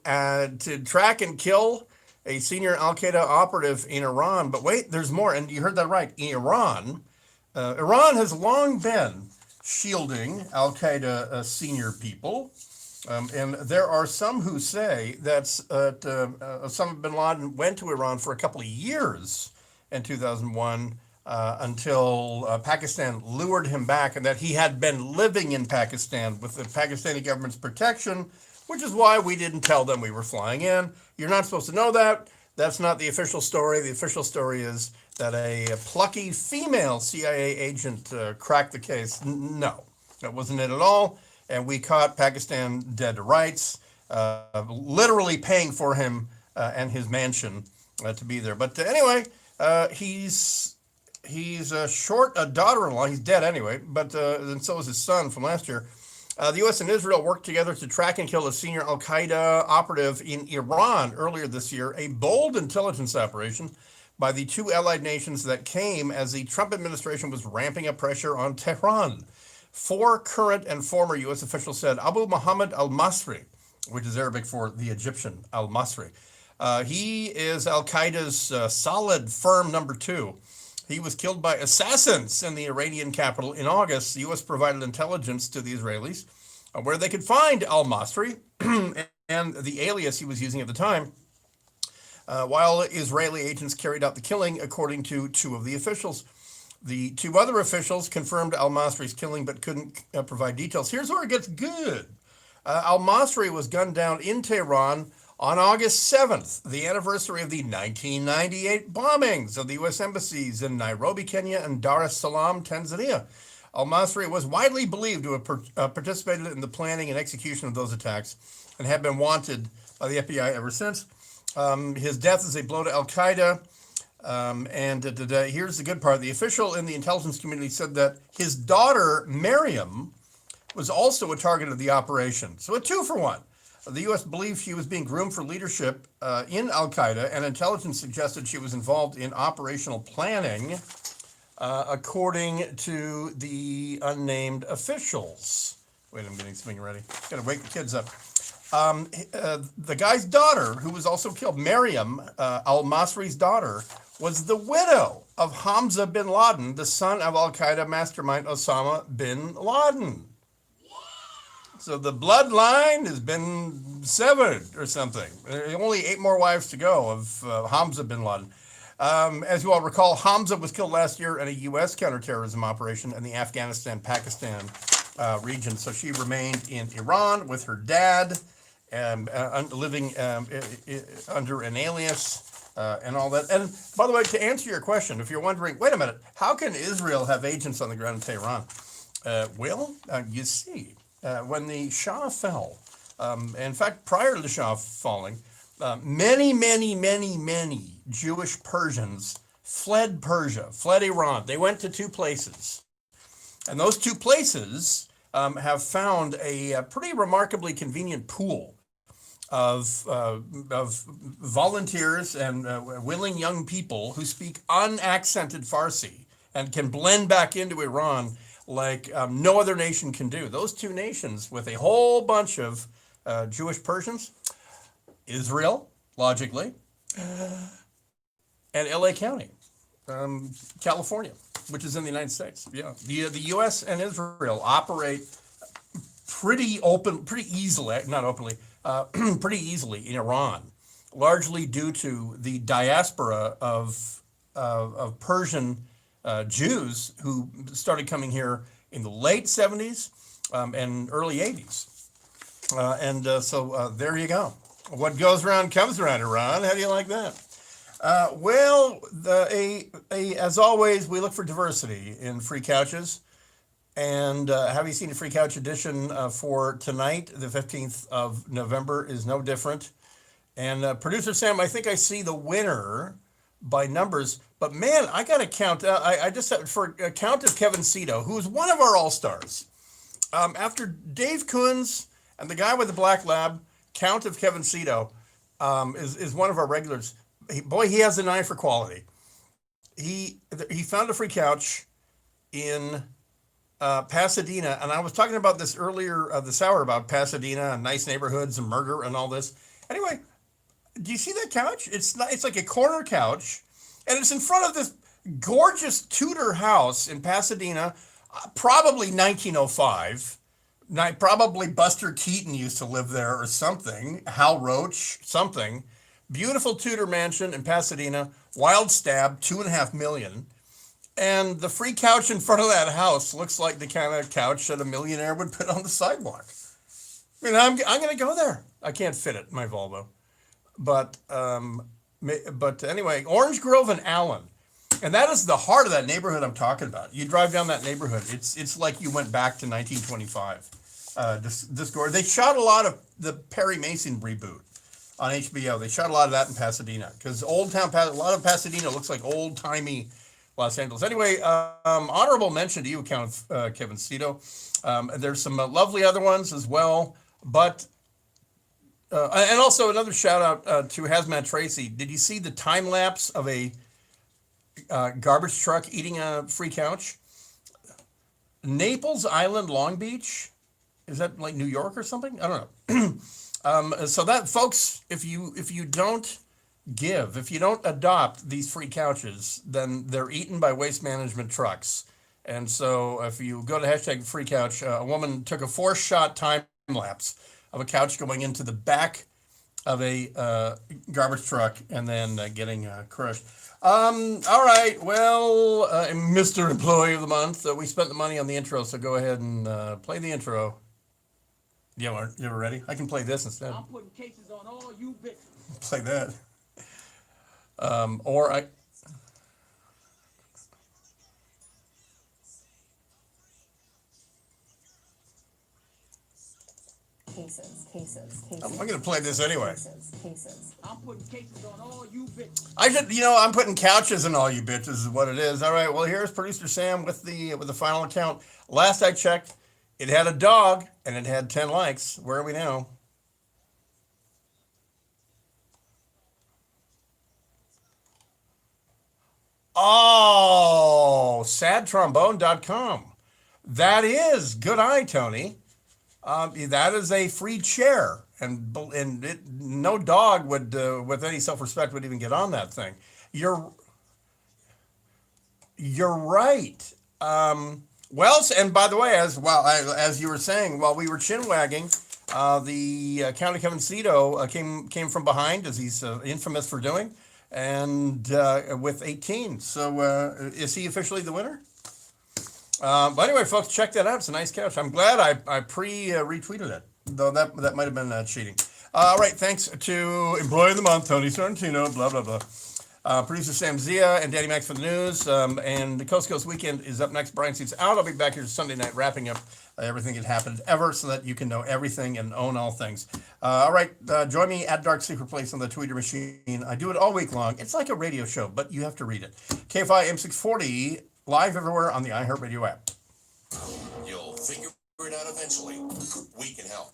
track and kill a senior Al-Qaeda operative in Iran. But wait, there's more. And you heard that right. Iran has long been shielding Al-Qaeda senior people. And there are some who say that Osama bin Laden went to Iran for a couple of years in 2001 until Pakistan lured him back, and that he had been living in Pakistan with the Pakistani government's protection, which is why we didn't tell them we were flying in. You're not supposed to know that. That's not the official story. The official story is that a plucky female CIA agent cracked the case. No, that wasn't it at all. And we caught Pakistan dead to rights, literally paying for him and his mansion to be there. But anyway, he's short a daughter-in-law. He's dead anyway, but and so is his son from last year. The U.S. and Israel worked together to track and kill a senior Al-Qaeda operative in Iran earlier this year, a bold intelligence operation by the two allied nations that came as the Trump administration was ramping up pressure on Tehran. 4 current and former U.S. officials said Abu Muhammad al-Masri, which is Arabic for the Egyptian, al-Masri, he is Al-Qaeda's solid, firm number 2. He was killed by assassins in the Iranian capital in August. The U.S. provided intelligence to the Israelis where they could find al-Masri and the alias he was using at the time. while Israeli agents carried out the killing, according to two of the officials. The two other officials confirmed al-Masri's killing but couldn't provide details. Here's where it gets good. Al-Masri was gunned down in Tehran on August 7th, the anniversary of the 1998 bombings of the U.S. embassies in Nairobi, Kenya, and Dar es Salaam, Tanzania. Al-Masri was widely believed to have participated in the planning and execution of those attacks and had been wanted by the FBI ever since. His death is a blow to Al-Qaeda. Here's the good part. The official in the intelligence community said that his daughter, Miriam, was also a target of the operation. So a 2-for-1. The U.S. believed she was being groomed for leadership in Al-Qaeda, and intelligence suggested she was involved in operational planning, according to the unnamed officials. Wait, I'm getting something ready. Gotta wake the kids up. The guy's daughter, who was also killed, Miriam, al-Masri's daughter, was the widow of Hamza bin Laden, the son of Al-Qaeda mastermind Osama bin Laden. So the bloodline has been severed or something. Only 8 more wives to go of Hamza bin Laden. As you all recall, Hamza was killed last year in a U.S. counterterrorism operation in the Afghanistan-Pakistan region. So she remained in Iran with her dad, living under an alias and all that. And by the way, to answer your question, if you're wondering, wait a minute, how can Israel have agents on the ground in Tehran? You see, when the Shah fell, in fact, prior to the Shah falling, many Jewish Persians fled Persia, fled Iran. They went to 2 places. And those 2 places have found a pretty remarkably convenient pool of volunteers and willing young people who speak unaccented Farsi and can blend back into Iran like no other nation can do. Those 2 nations with a whole bunch of Jewish Persians, Israel, logically, and LA County, California, which is in the United States. Yeah, the U.S. and Israel operate pretty easily, not openly, pretty easily in Iran, largely due to the diaspora of Persian Jews who started coming here in the late 70s and early 80s. So there you go. What goes around comes around, Iran. How do you like that? As always, we look for diversity in free couches. And have you seen a free couch edition for tonight? The 15th of November is no different. And producer Sam, I think I see the winner by numbers. But man, I got to count. I just for a count of Kevin Cito, who is one of our all-stars. After Dave Coons and the guy with the black lab, count of Kevin Cito is one of our regulars. He has an eye for quality. He found a free couch in Pasadena, and I was talking about this earlier this hour about Pasadena and nice neighborhoods and murder and all this. Anyway, do you see that couch? It's like a corner couch, and it's in front of this gorgeous Tudor house in Pasadena, probably 1905. Probably Buster Keaton used to live there or something. Hal Roach, something. Beautiful Tudor mansion in Pasadena. Wild stab, $2.5 million. And the free couch in front of that house looks like the kind of couch that a millionaire would put on the sidewalk. I mean, I'm going to go there. I can't fit it in my Volvo. But anyway, Orange Grove and Allen. And that is the heart of that neighborhood I'm talking about. You drive down that neighborhood, it's like you went back to 1925. They shot a lot of the Perry Mason reboot on HBO. They shot a lot of that in Pasadena because a lot of Pasadena looks like old-timey Los Angeles. Anyway, honorable mention to you, Count Kevin Cito. There's some lovely other ones as well, but and also another shout out to Hazmat Tracy. Did you see the time lapse of a garbage truck eating a free couch? Naples Island, Long Beach. Is that like New York or something? I don't know. So that, folks, if you don't adopt these free couches, then they're eaten by waste management trucks. And so if you go to hashtag free couch, a woman took a 4-shot time lapse of a couch going into the back garbage truck and then getting crushed. All right. Well, Mr. Employee of the Month, we spent the money on the intro, so go ahead and play the intro. You ever ready? I can play this instead. I'm putting cases on all you bitches. Play that. Or I. Cases. I'm going to play this anyway. Cases. I'm putting cases on all you bitches. I'm putting couches on all you bitches is what it is. All right. Well, here's producer Sam with the final account. Last I checked, it had a dog and it had 10 likes. Where are we now? Oh, sadtrombone.com. That is good eye, Tony. That is a free chair, and no dog would, with any self-respect, would even get on that thing. You're right. And by the way, as you were saying, while we were chin wagging, the County Kevin Cito came from behind, as he's infamous for doing, and with 18. So is he officially the winner? But anyway, folks, check that out. It's a nice couch. I'm glad I retweeted it, though that might have been cheating. All right, thanks to Employee of the Month, Tony Sorrentino, blah, blah, blah. Producer Sam Zia and Daddy Max for the news. And the Coast to Coast Weekend is up next. Brian Seats out. I'll be back here Sunday night wrapping up everything that happened ever so that you can know everything and own all things. All right, join me at Dark Secret Place on the Tweeter machine. I do it all week long. It's like a radio show, but you have to read it. KFI M640. Live everywhere on the iHeartRadio app. You'll figure it out eventually. We can help.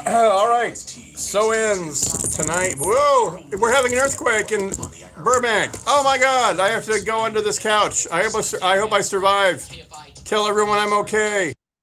All right. So ends tonight. Whoa! We're having an earthquake in Burbank. Oh my God! I have to go under this couch. I hope I survive. Tell everyone I'm okay.